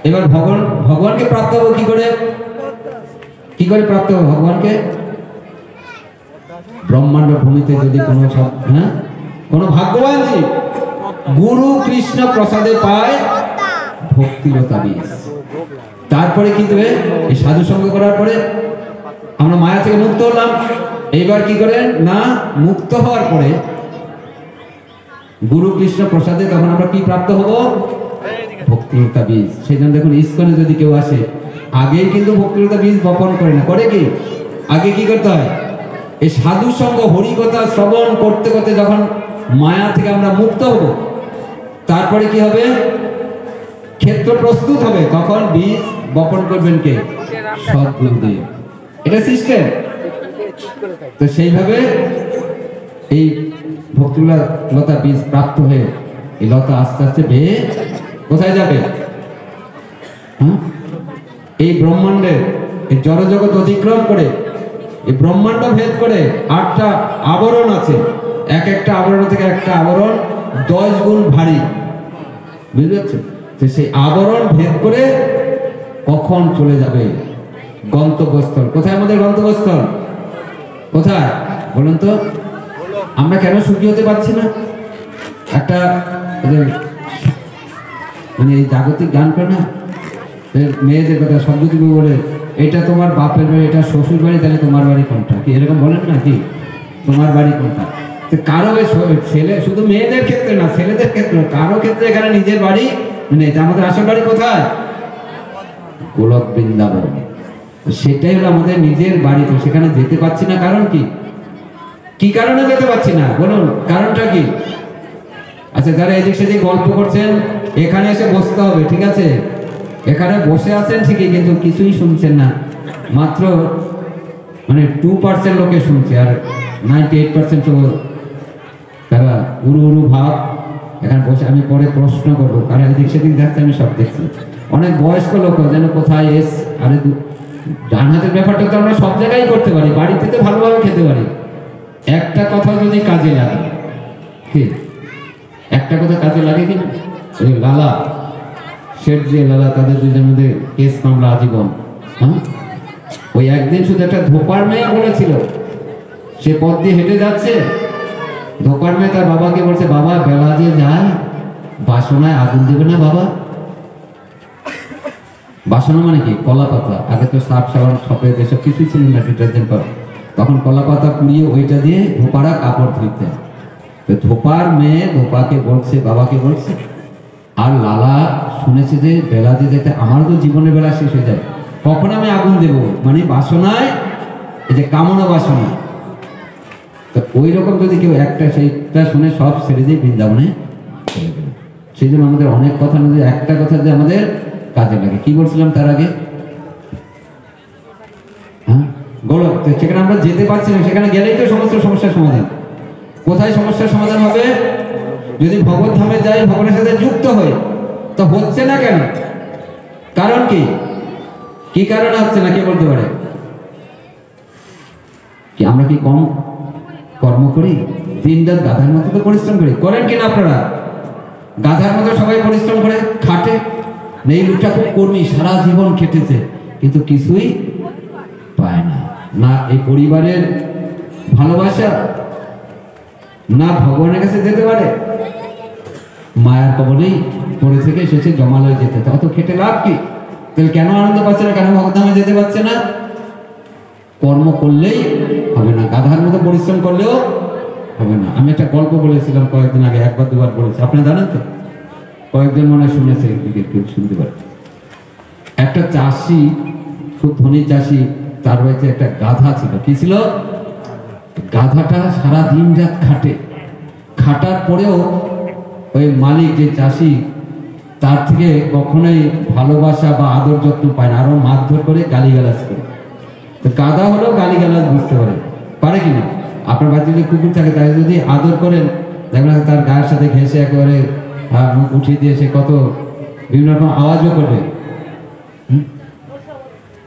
Speaker 4: এবার ভগবানকে প্রাপ্ত হবো কি করে? কি করে প্রাপ্ত হবো ভগবানকে? ব্রহ্মাণ্ড ভূমিতে যদি কোনো কোনো ভাগ্যবান জীব গুরু কৃষ্ণ প্রসাদে পায় ভক্তিলতা বীজ, তারপরে কি দেবে? এই সাধু সঙ্গ করার পরে আমরা মায়া থেকে মুক্ত হলাম। এইবার কি করেন না, মুক্ত হওয়ার পরে গুরু কৃষ্ণ প্রসাদে তখন আমরা কি প্রাপ্ত হব? ভক্তিলতা বীজ। সেই জন্য দেখুন ইস্কনে যদি কেউ আসে, আগেই কিন্তু ভক্তিলতা বীজ বপন করে না, করে কি? আগে কি করতে হয়? এই সাধু সঙ্গ হরিকথা শ্রবণ করতে করতে যখন মায়া থেকে আমরা মুক্ত হব, তারপরে কি হবে? ক্ষেত্র প্রস্তুত হবে, তখন বীজ বপন করবেন কে? সদ্গুরুদেব। এটা সিস্টেম। তো সেইভাবে এই ভক্তিলতা বীজ প্রাপ্ত হয়ে এই লতা আস্তে আস্তে বেয়ে কোথায় যাবে? এই ব্রহ্মাণ্ডের এই জড়জগৎ অতিক্রম করে, এই ব্রহ্মাণ্ড ভেদ করে 8টা আবরণ আছে। এক একটা আবরণ থেকে একটা আবরণ 10 গুণ ভারী, বুঝতে পারছেন? তো সেই আবরণ ভেদ করে কখন চলে যাবে গন্তব্যস্থল? কোথায় আমাদের গন্তব্যস্থল? কোথায় বলুন তো? আমরা কেন সুখী হতে পারছি না? একটা মানে এই জাগতিক জ্ঞান করে না, মেয়েদের কথা শব্দটি বলে, এটা তোমার বাপের বাড়ি, এটা শ্বশুর বাড়ি, তাহলে তোমার বাড়ি কোনটা? কি এরকম বলেন না কি? তোমার বাড়ি কোনটা? তো কারো ছেলে, শুধু মেয়েদের ক্ষেত্রে না, ছেলেদের ক্ষেত্রে, কারো ক্ষেত্রে এখানে নিজের বাড়ি নেই। আমাদের আসল বাড়ি কোথায়? গোলক বৃন্দাবন। সেটাই হলো আমাদের নিজের বাড়ি। তো সেখানে যেতে পারছি না, কারণ কি? কি কারণে যেতে পারছি না বলুন? কারণটা কি? আচ্ছা, যারা এদিক সেদিক গল্প করছেন, এখানে এসে বসতে হবে, ঠিক আছে? এখানে বসে আছেন ঠিকই, কিন্তু কিছুই শুনছেন না। মাত্র মানে 2% লোকে শুনছে, আর 98% তো তারা উড়ু উড়ু ভাব এখানে বসে। আমি পরে প্রশ্ন করবো, কারণ এদিক সেদিক যাচ্ছে, আমি সব দেখছি। অনেক বয়স্ক লোক যেন কোথায় এস, আরে ডান হাতের ব্যাপারটা তো আমরা সব জায়গায় করতে পারি, বাড়িতে তো ভালোভাবে খেতে পারি। একটা কথা যদি কাজে লাগে, কি একটা কথা কাজে লাগে কিনা? ওই লালা শেঠ যে লালা, তাদের দুজনের মধ্যে কেস মামলা আজীবন। হ্যাঁ, ওই একদিন শুধু একটা ধোপার মেয়ে বলেছিল, সে পথ দিয়ে হেঁটে যাচ্ছে, ধোপার মেয়ে তার বাবাকে বলছে, বাবা বেলা যে যায়, বাসনায় আগুন দেবে না বাবা? বাসনা মানে কি? কলা পাতা। আগে তো সার্ফ সাবান সফেদ এসব কিছুই ছিল না, ডিটারজেন্ট পাউডার। তখন কলা পাতা পুড়িয়ে ওইটা দিয়ে ধোপারা কাপড় ধুইতে। তো ধোপার মেয়ে ধোপাকে বলছে, বাবাকে বলছে, আর লালা শুনেছে যে বেলা দিয়ে যেতে, আমারও তো জীবনের বেলা শেষ হয়ে যায়, কখন আমি আগুন দেব? মানে বাসনায়, এই যে কামনা বাসনা, তো ওই রকম যদি কেউ একটা সেইটা শুনে সব ছেড়ে দিয়ে বৃন্দাবনে চলে গেল। সেই জন্য আমাদের অনেক কথা মধ্যে একটা কথা যে আমাদের কাজে লাগে। কি বলছিলাম তার আগে? হ্যাঁ, গোলক। তো সেখানে আমরা যেতে পারছি না, সেখানে গেলেই তো সমস্ত সমস্যার সমাধান। কোথায় সমস্যার সমাধান হবে? যদি ভগবত ধামে যাই, ভগবানের সাথে যুক্ত হই। তো হচ্ছে না কেন? কারণ কি? কি কারণে হচ্ছে না কে বলতে পারে? কি আমরা কি কম কর্ম করি? দিন রাত গাধার মতো তো পরিশ্রম করি, করেন কিনা আপনারা? গাধার মতো সবাই পরিশ্রম করে খাটে। এই লোকটা খুব কর্মী, সারা জীবন খেটেছে, কিন্তু কিছুই পায় না। না এই পরিবারের ভালোবাসা, না ভগবানের কাছে যেতে পারে, মায়ার কবলেই পড়ে থেকে শেষে জমালয়ে যেতে। অত খেটে লাভ কি? তাহলে কেন আনন্দ পাচ্ছে না, কেন ভগবদ্ধামে যেতে পারছে না? কর্ম করলেই হবে না, গাধার মতো পরিশ্রম করলেও হবে না। আমি একটা গল্প বলেছিলাম কয়েকদিন আগে, একবার দুবার বলেছি, আপনারা জানেন তো? কয়েকজন মনে শুনেছে, কেউ শুনতে পারে। একটা চাষি, খুব ধনী চাষি, তার বাড়িতে একটা গাধা ছিল। কি ছিল? গাধাটা সারা দিন রাত খাটে, খাটার পরেও ওই মালিক যে চাষি, তার থেকে কখনোই ভালোবাসা বা আদর যত্ন পায় না, আরো মারধর করে, গালিগালাজ করে। তো গাধা হলেও গালিগালাজ বুঝতে পারে কিনা? আপনার বাড়িতে যদি কুকুর থাকে, তাকে যদি আদর করেন, দেখবেন তার গায়ের সাথে ঘেঁষে একেবারে মুখ উঠিয়ে দিয়ে সে কত বিভিন্ন রকম আওয়াজও করবে।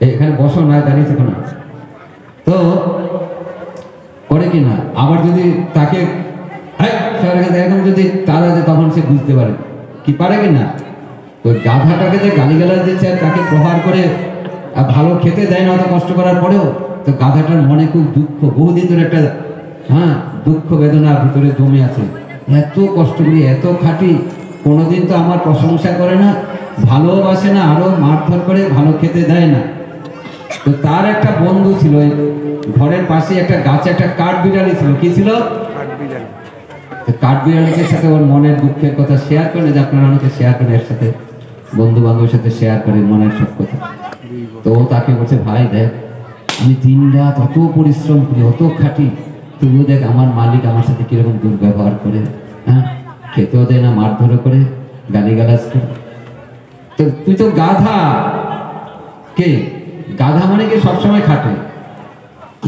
Speaker 4: এখানে বসো না, দাঁড়িয়েছে কোনো, তো করে কিনা? আবার যদি তাকে এরকম যদি তারা, তখন সে বুঝতে পারে কি, পারে কিনা? তো গাধাটাকে যে গালিগালাজ দিচ্ছে আর তাকে প্রহার করে ভালো খেতে দেয় না, অত কষ্ট করার পরেও, তো গাধাটার মনে খুব দুঃখ, বহুদিন ধরে একটা দুঃখ বেদনা ভিতরে জমে আছে। এত কষ্ট করি, এত খাটি, কোনোদিন তো আমার প্রশংসা করে না, ভালোবাসে না, আরো মারধর করে, ভালো খেতে দেয় না। তো তার একটা বন্ধু ছিল, ঘরের পাশে একটা গাছে একটা কাঠ বিড়ালি ছিল। কি ছিল? কাঠ বিড়ালির সাথে ওর মনের দুঃখের কথা শেয়ার করে, যে আপনারা অনেকে শেয়ার করেন এর সাথে, বন্ধু বান্ধবের সাথে শেয়ার করে মনের সব কথা। তো ও তাকে বলছে, ভাই দেখ, আমি দিন রাত অত পরিশ্রম করি, অত খাটি, তবুও দেখ আমার মালিক আমার সাথে কিরকম দুর্ব্যবহার করে, হ্যাঁ, খেতেও দেয় না, মারধরও করে, গালিগালাজ করে। তো তুই তো গাধা। কে গাধা? মানে কি সবসময় খাটে?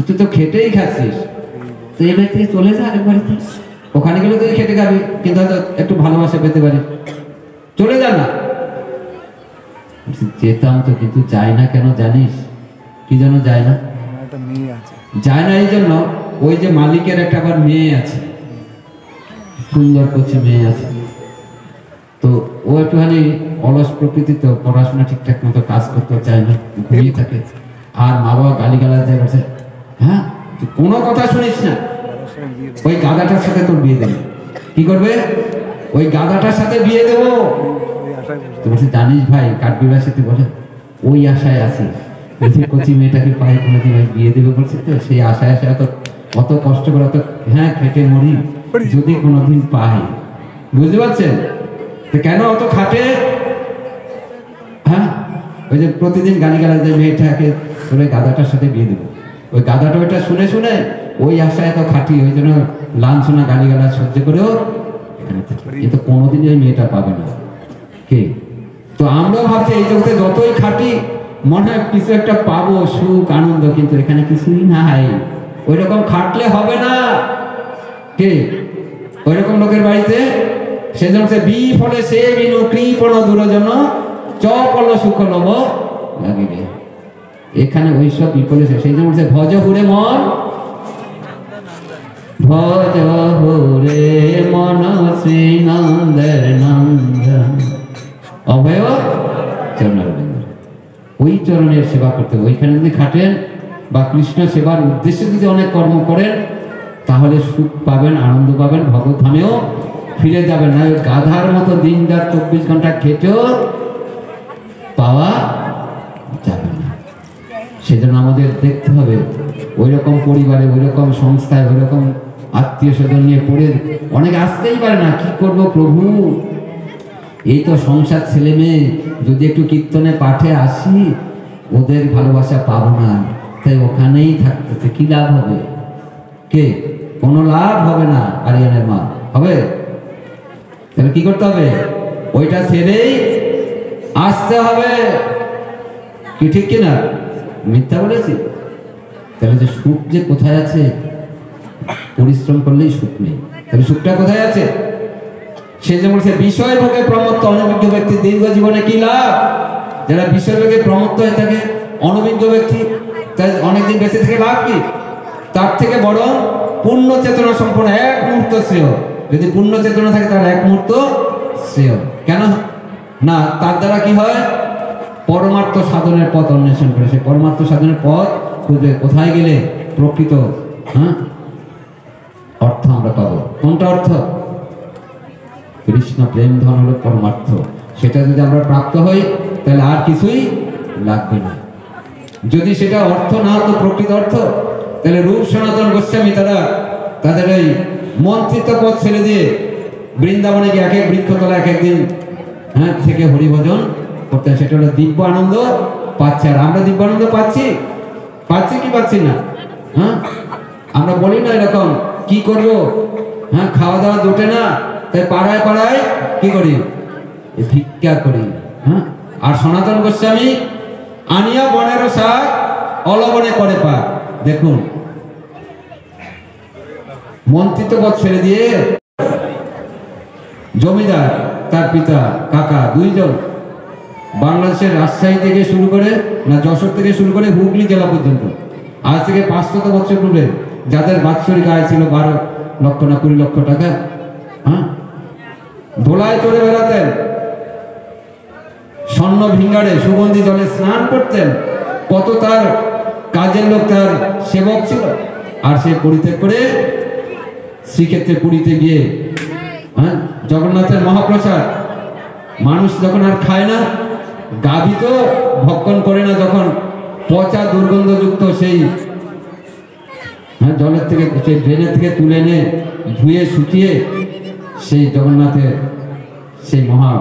Speaker 4: তুই তো খেটেই খাচ্ছিস, তো এই বাড়ি থেকে চলে যা, আরেক বাড়িতে। ওখানে গেলে তুই খেটে খাবি, কিন্তু হয়তো একটু ভালোবাসা পেতে পারি, চলে যা না। যেতাম তো, কিন্তু যায় না কেন জানিস? কি জন্য যায় না? যায় না এই জন্য, ওই যে মালিকের একটা আবার মেয়ে আছে, সুন্দর করছে মেয়ে আছে, তো ও একটুখানি অলস প্রকৃতি, তো পড়াশোনা ঠিকঠাক মতো কাজ করতে চায় না, ঘুমিয়ে থাকে। আর মা বাবা গালিগালাজ দেয়, বলছে, হ্যাঁ তুই কোনো কথা শুনিস না, ওই গাধাটার সাথে তোর বিয়ে দেবে। কি করবে? ওই গাধাটার সাথে বিয়ে দেবো। তো বলছে, জানিস ভাই, কাঠবিড়ার সাথে বলে ওই আশায় আছি, কচি মেয়েটাকে পায়ে কোনোদিন বিয়ে দেবে বলছে, তো সেই আশায় আশায় অত কষ্ট করে, অত খেটে মরি, যদি কোনোদিন পাই। বুঝতে পারছেন? তো কেন অত খাটে? হ্যাঁ, ওই যে প্রতিদিন গালিগালাজ দেয়, মেয়েটাকে ওই গাধাটার সাথে বিয়ে দেবো। ওই গাধাটা ওইটা শুনে শুনে ওই আশায় এত খাটি, ওই জন্য লাঞ্ছনা গালিগালাজ সহ্য করেও এখানে থাকে, কিন্তু কোনোদিন ওই মেয়েটা পাবে না। কে? তো আমরাও ভাবছি এই জগতে যতই খাটি, মনে হয় কিছু একটা পাবো, সুখ আনন্দ, কিন্তু এখানে কিছুই নাই। ওই রকম খাটলে হবে না। কে? ওই রকম লোকের বাড়িতে সেজন্য বিফলে সে বিনু কৃপণ দুরজন চপল সুখ লব লাগিবে। এখানে ওইসব বিফলে, সেই জন্য ভজ হুরে মন, ভজ হুরে মন শ্রী নন্দের নন্দন অভয় চরণারবিন্দ। ওই চরণের সেবা করতে, ওইখানে যদি খাটেন বা কৃষ্ণ সেবার উদ্দেশ্যে যদি অনেক কর্ম করেন, তাহলে সুখ পাবেন, আনন্দ পাবেন, ভগবত ধামেও ফিরে যাবেন। না গাধার মতো দিন রাত 24 ঘন্টা খেটেও পাওয়া যাবে না। সেজন্য আমাদের দেখতে হবে, ওই রকম পরিবারে, ওই রকম সংস্থায়, ওই রকম আত্মীয় স্বজন নিয়ে পড়ে অনেকে আসতেই পারে না। কি করব প্রভু, এই তো সংসার, ছেলে মেয়ে, যদি একটু কীর্তনে পাঠে আসি, ওদের ভালোবাসা পাবো না, তাই ওখানেই থাকতেছে, কি লাভ হবে? কে? কোনো লাভ হবে না। আরিয়ানের মা হবে, তাহলে কি করতে হবে? ওইটা ছেড়েই আসতে হবে। কি ঠিক কিনা? মিথ্যা বলেছি? তাহলে যে সুখ যে কোথায় আছে? পরিশ্রম করলেই সুখ নেই। তাহলে সুখটা কোথায় আছে? সে যে বলছে বিষয় ভোগে প্রমত্ত অনভিজ্ঞ ব্যক্তির দীর্ঘ জীবনে কি লাভ? যারা বিষয় ভোগে প্রমত্ত হয়ে থাকে, অনভিজ্ঞ ব্যক্তি, তাই অনেকদিন বেঁচে থেকে লাভ কি? তার থেকে বরং পূর্ণ চেতনা সম্পন্ন এক মুহূর্ত শ্রেয়। যদি পূর্ণ চেতনা থাকে তার এক মুহূর্ত শ্রেয়। কেন না? তার দ্বারা কি হয়? পরমার্থ সাধনের পথ অন্বেষণ করে। সে পরমার্থ সাধনের পথ খুঁজবে। কোথায় গেলে প্রকৃত অর্থ আমরা পাবো? কোনটা অর্থ? কৃষ্ণ প্রেম ধন হলো পরমার্থ। সেটা যদি আমরা প্রাপ্ত হই তাহলে আর কিছুই লাগবে না। যদি সেটা অর্থ না হতো, প্রকৃত অর্থ, তাহলে রূপ সনাতন গোস্বামী তারা তাদের ওই মন্ত্রিত্ব পদ ছেড়ে দিয়ে বৃন্দাবনে গিয়ে এক এক বৃক্ষতলা এক একদিন থেকে হরিভজন করতেন। সেটা হলো দিব্য আনন্দ পাচ্ছে। আর আমরা দিব্য আনন্দ পাচ্ছি? পাচ্ছি কি পাচ্ছি না? আমরা বলি না এরকম কি করব, খাওয়া দাওয়া জোটে না, তাই পাড়ায় পাড়ায় কি করি? ভিক্ষা করি। আর সনাতন গোস্বামী আনিয়া বনের শাক অলবনে করে পাক। দেখুন, মন্ত্রিত্ব পদ ছেড়ে দিয়ে জমিদার, তার পিতা, কাকা, দুইজন বাংলাদেশের রাজশাহী থেকে শুরু করে না যশোর থেকে শুরু করে হুগলি জেলা পর্যন্ত আজ থেকে 500 বছর পূর্বে যাদের বাৎসরিক আয় ছিল 12 লক্ষ না 20 লক্ষ টাকা, ধোলায় চড়ে বেড়াতেন, স্বর্ণ ভিঙ্গারে সুগন্ধি জলে স্নান করতেন। কত তার কাজের লোক, তার সেবক ছিল। আর সে পরিত্যাগ করে শ্রীক্ষেত্রে পুরীতে গিয়ে জগন্নাথের মহাপ্রসাদ মানুষ যখন আর খায় না, গাভী তো ভক্ষণ করে না, যখন পচা দুর্গন্ধযুক্ত সেই জলের থেকে, সেই ড্রেনের থেকে তুলে এনে ধুয়ে শুকিয়ে সেই জগন্নাথের সেই মহা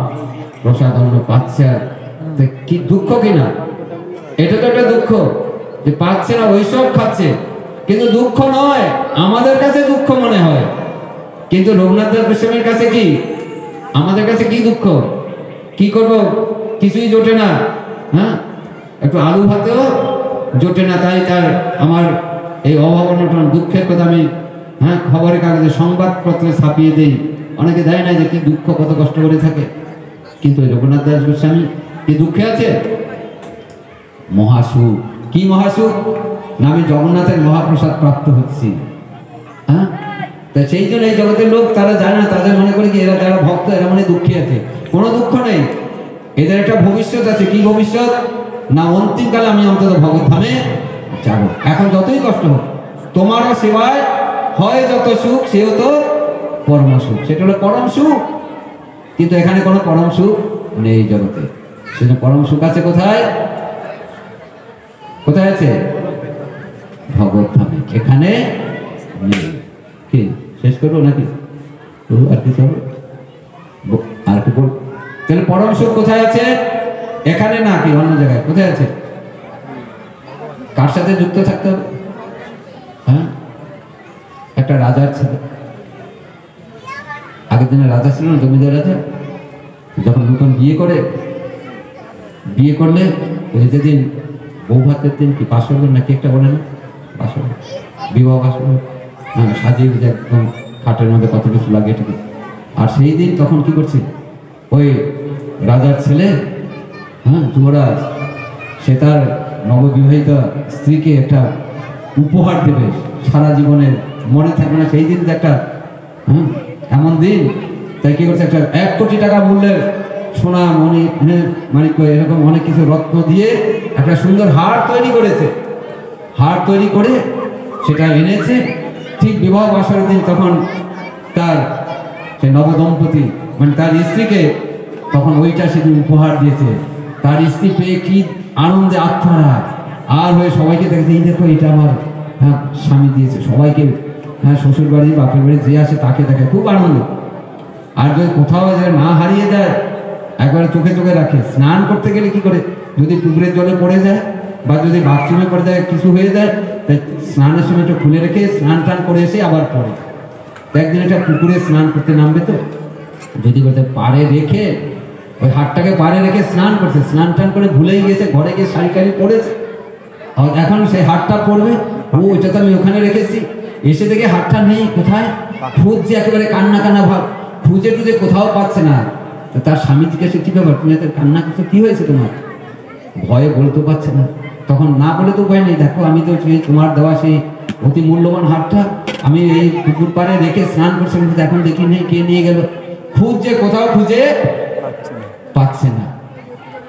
Speaker 4: প্রসাদ অন্ন পাচ্ছে। আর কি দুঃখ কিনা? এটা তো একটা দুঃখ যে পাচ্ছে না, ওইসব খাচ্ছে। কিন্তু দুঃখ নয়, আমাদের কাছে দুঃখ মনে হয়। কিন্তু রঘুনাথ দাস গোস্বামীর কাছে কি? আমাদের কাছে কি দুঃখ? কি করব? কিছুই জোটে না। একটু আলু ভাতেও জোটে না। তাই তার আমার এই অভাব অনটন দুঃখের কথা আমি খবরের কাগজে সংবাদপত্রে ছাপিয়ে দেই। অনেকে দেয় না যে কি দুঃখ, কত কষ্ট করে থাকে। কিন্তু রঘুনাথ দাস গোস্বামী কি দুঃখে আছে? মহাসুখ। কি মহাসুখ? না আমি জগন্নাথের মহাপ্রসাদ প্রাপ্ত হচ্ছি। তা সেই জন্য এই জগতের লোক তারা জানে না, তাদের মনে করে কি এরা যারা ভক্ত এরা মনে দুঃখী আছে। কোনো দুঃখ নেই, এদের একটা ভবিষ্যৎ আছে। কি ভবিষ্যৎ? না অন্তিমকালে আমি অন্তত ভগবত ধামে যাবো। এখন যতই কষ্ট হোক, তোমারও সেবায় হয় যত সুখ, সেও তো পরম সুখ। সেটা হলো পরম সুখ। কিন্তু এখানে কোনো পরম সুখ নেই জগতে। সেজন্য পরম সুখ আছে কোথায়? কোথায় আছে? ভগবত ধামে। এখানে নেই। কি শেষ করবো নাকি? আর কিছু হবে? আর কি বল? তাহলে পরম সুখ কোথায় আছে? এখানে না, কি অন্য জায়গায়? কোথায় আছে? কার সাথে যুক্ত থাকতে হবে? একটা রাজার ছেলে, আগের দিনে রাজা ছিল না, জমিদার রাজা, যখন নতুন বিয়ে করলে ওই যেদিন বউ ভাতের দিন কি বাসর নাকি একটা বলে না, বাসর, বিবাহ বাসর, সাজিয়ে একদম খাটের মধ্যে কত কিছু লাগে ঠিক। আর সেই দিন তখন কি করছে ওই রাজার ছেলে, যুবরাজ, সে তার নববিবাহিতা স্ত্রীকে একটা উপহার দেবে, সারা জীবনের মনে থাকবে না সেই দিন একটা এমন দিন। তাই কি করছে, একটা 1 কোটি টাকা মূল্যের সোনা মণি মানিক এরকম অনেক কিছু রত্ন দিয়ে একটা সুন্দর হার তৈরি করেছে। হার তৈরি করে সেটা এনেছে। ঠিক বিবাহ বাসরের দিন তখন তার সে নবদম্পতি মানে তার স্ত্রীকে তখন ওইটা সেদিন উপহার দিয়েছে। তার স্ত্রী পেয়ে কি আনন্দে আত্মহারা আর হয়ে সবাইকে দেখেছে, এই দেখো এটা আমার স্বামী দিয়েছে। সবাইকে শ্বশুর বাড়ি বাপের বাড়ি যে আসে তাকে দেখে খুব আনন্দ। আর যদি কোথাও না হারিয়ে যায় একবারে চোখে চোখে রাখে। স্নান করতে গেলে কি করে, যদি পুকুরের জলে পড়ে যায় বা যদি বাথরুমে পড়ে যায় কিছু হয়ে যায়, তাই স্নানের সময় একটু খুলে রেখে স্নান টান করে এসে আবার পরে। তো একদিন এটা পুকুরে স্নান করতে নামবে, তো যদি বলতে পাড়ে রেখে ওই হাতটাকে পাড়ে রেখে স্নান করছে, স্নান টান করে ভুলেই গেছে, ঘরে গিয়ে শাড়ি টাড়ি পরেছে, এখন সেই হাতটা পড়বে, ও এটা তো আমি ওখানে রেখেছি, এসে দেখে হাতটা নেই, কোথায় খুঁজছে, একেবারে কান্না কান্না ভাব, খুঁজে টুজে কোথাও পাচ্ছে না। তার স্বামী জিজ্ঞাসা, কি ব্যাপার তুমি এত কান্না করছো, কি হয়েছে তোমার? ভয়ে বলতে পারছে না। তখন না বলে তো উপায় নেই, দেখো আমি তো সেই তোমার দেওয়া সেই অতি মূল্যবান হাতটা আমি এই পুকুর পাড়ে রেখে স্নান করছি, কিন্তু এখন দেখি নেই, কে নিয়ে গেল। খুঁজছে, কোথাও খুঁজে পাচ্ছে না।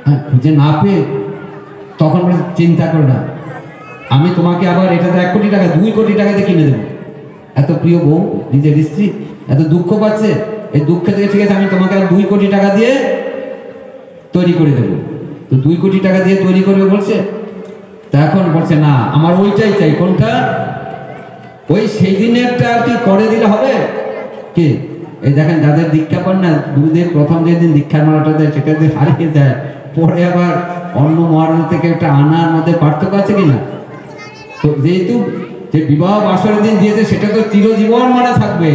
Speaker 4: হ্যাঁ, খুঁজে না পেয়ে তখন বলে, চিন্তা করো না, আমি তোমাকে আবার এটা তো 1 কোটি টাকা 2 কোটি টাকাতে কিনে দেবো। এত প্রিয় বউ, নিজের স্ত্রী এত দুঃখ পাচ্ছে, এই দুঃখে থেকে ঠিক আছে আমি তোমাকে আর 2 কোটি টাকা দিয়ে তৈরি করে দেবো। তো 2 কোটি টাকা দিয়ে তৈরি করবে বলছে। তা এখন বলছে না, আমার ওইটাই চাই। কোনটা? ওই সেই দিনেরটা আর কি করে দিলে হবে কি? এই দেখেন যাদের দীক্ষা পান না, গুরুদেব প্রথম যেদিন দীক্ষার মালাটা দেয় সেটা যদি হারিয়ে যায়, পরে আবার অন্য মহারাজ থেকে একটা আনার মধ্যে পার্থক্য আছে কিনা? তো যেহেতু যে বিবাহ বাসরের দিন দিয়েছে সেটা তো চিরজীবন মনে থাকবে।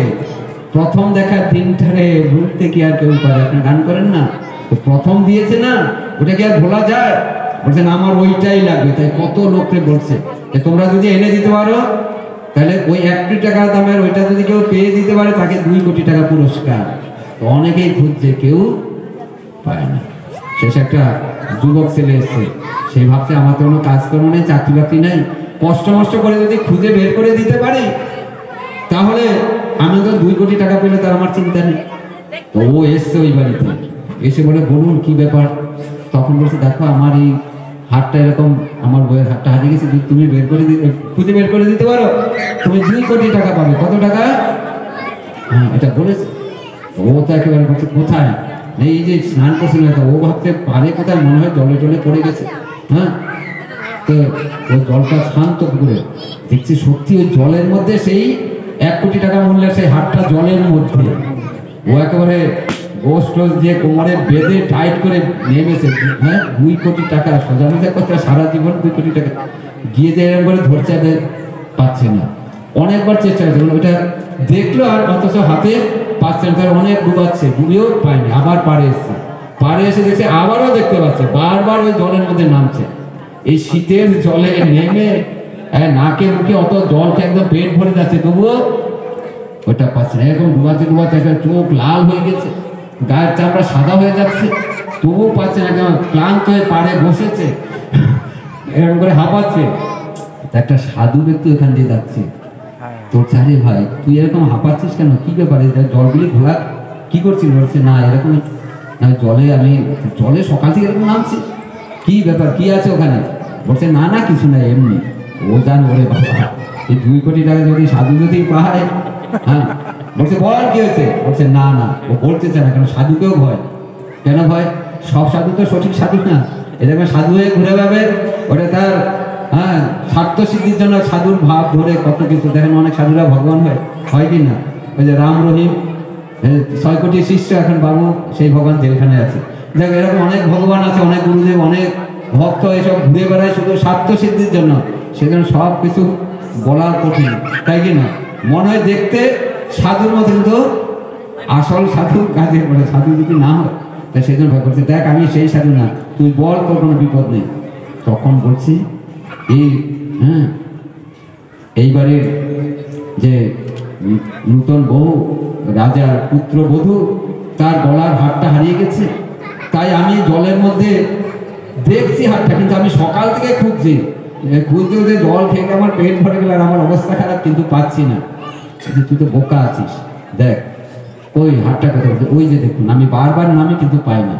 Speaker 4: প্রথম দেখার দিনটারে ভুলতে কি আর কেউ পারে? আপনি গান করেন না, তো প্রথম দিয়েছে না, ওটা কি আর ভোলা যায়? বলছেন আমার ওইটাই লাগবে। তাই কত লোককে বলছে যে তোমরা যদি এনে দিতে পারো তাহলে ওই 1 কোটি টাকা দামের ওইটা যদি কেউ পেয়ে দিতে পারে তাকে 2 কোটি টাকা পুরস্কার। তো অনেকেই খুঁজছে, কেউ পায় না। শেষ একটা যুবক ছেলে এসছে, সেই ভাবছে আমার তো কোনো কাজকর্ম নেই, চাকরি বাকরি নেই, কষ্ট মষ্ট করে যদি খুঁজে বের করে দিতে পারি তাহলে আমি তো 2 কোটি টাকা পেলে তার আমার চিন্তা নেই। তো ও এসছে ওই বাড়িতে, এসে বলে বলুন কি ব্যাপার? তখন বলছে দেখো আমার এই হাতটা এরকম, আমার বইয়ের হাতটা হারিয়ে গেছে, তুমি বের করে দিতে, খুঁজে বের করে দিতে পারো, তুমি 2 কোটি টাকা পাবে। কত টাকা? হ্যাঁ, এটা বলেছে। ও তো একেবারে বলছে কোথায়? এই যে স্নান করছিল না, ও ভাবতে পারে কোথায়, মনে হয় জলে টলে পড়ে গেছে। হ্যাঁ, তো ওই জলটা শান্ত পুকুরে দেখছি সত্যি ওই জলের মধ্যে সেই 1 কোটি টাকা মূল্যের সেই হাতটা জলের মধ্যে। ও একেবারে গোস্ট দিয়ে কোমরে বেঁধে টাইট করে নেমেছে। হ্যাঁ, 2 কোটি টাকা সোজা মিশে করতে সারা জীবন 2 কোটি টাকা গিয়ে দিয়ে এরকম করে ধরছে, পাচ্ছে না। অনেকবার চেষ্টা করছে, ওইটা দেখলো আর অথচ হাতে পাচ্ছে না, অনেক ডুবাচ্ছে, ডুবেও পায়নি। আবার পাড়ে এসছে, পাড়ে এসে দেখছে আবারও দেখতে পাচ্ছে, বারবার ওই জলের মধ্যে নামছে। এই শীতের জলে নেমে নাকে মুখে অত জলকে একদম পেট ভরে যাচ্ছে, তবুও ওটা পাচ্ছে না। এরকম ডুবাতে ডুবাতে একটা চোখ লাল হয়ে গেছে, গায়ের চামড়া সাদা হয়ে যাচ্ছে, তবুও পাচ্ছে না, একদম ক্লান্ত হয়ে পাড়ে বসেছে, এরকম করে হাঁপাচ্ছে। একটা সাধু ব্যক্তি ওখান দিয়ে যাচ্ছে, তোর চারে ভাই তুই এরকম হাঁপাচ্ছিস কেন, কি ব্যাপারে? জলগুলি ঘোলা কি করছিস? বলছে না এরকম না, জলে আমি জলে সকাল থেকে এরকম নামছি, কি ব্যাপার, কি আছে ওখানে? বলছে না না কিছু নাই, এমনি। ও জান ওরে বাবা, এই 2 কোটি টাকা যদি সাধু যদি পায়। হ্যাঁ, বলছে বল কি হয়েছে? বলছে না না, ও বলতে চায় না, কারণ সাধুকেও ভয়। কেন ভয়? সব সাধু তো সঠিক সাধু না, এরকম সাধু হয়ে ঘুরে যাবে, ওটা তার হ্যাঁ স্বার্থ সিদ্ধির জন্য সাধুর ভাব ধরে কত কিছু। দেখেন অনেক সাধুরা ভগবান হয় কি না? ওই যে রাম রহিম 6 কোটি শিষ্য, এখন বাবু সেই ভগবান জেলখানে আছে। দেখ এরকম অনেক ভগবান আছে, অনেক গুরুদেব, অনেক ভক্ত এসব ঘুরে বেড়ায় শুধু স্বার্থ সিদ্ধির জন্য। সেজন্য সব কিছু বলার কঠিন, তাই কি না? মনে হয় দেখতে সাধুর মতো, কিন্তু আসল সাধু কাজে পড়ে। সাধু যদি না হয় তাই সেজন্য ভয় করছে, দেখ আমি সেই সাধু না, তুই বল, তোর কোনো বিপদ নেই। তখন বলছি এই এইবারের যে নূতন বউ, রাজার পুত্রবধূ, তার গলার হারটা হারিয়ে গেছে, তাই আমি জলের মধ্যে দেখছি হাতটা, কিন্তু আমি সকাল থেকে খুঁজছি, খুঁজতে জল খেয়ে আমার পেট ভরে গেল আর আমার অবস্থা খারাপ, কিন্তু পাচ্ছি না। তুই তো বোকা আছিস, দেখ ওই হাতটা কোথায়? ওই যে দেখুন, আমি বারবার নামি কিন্তু পাই না।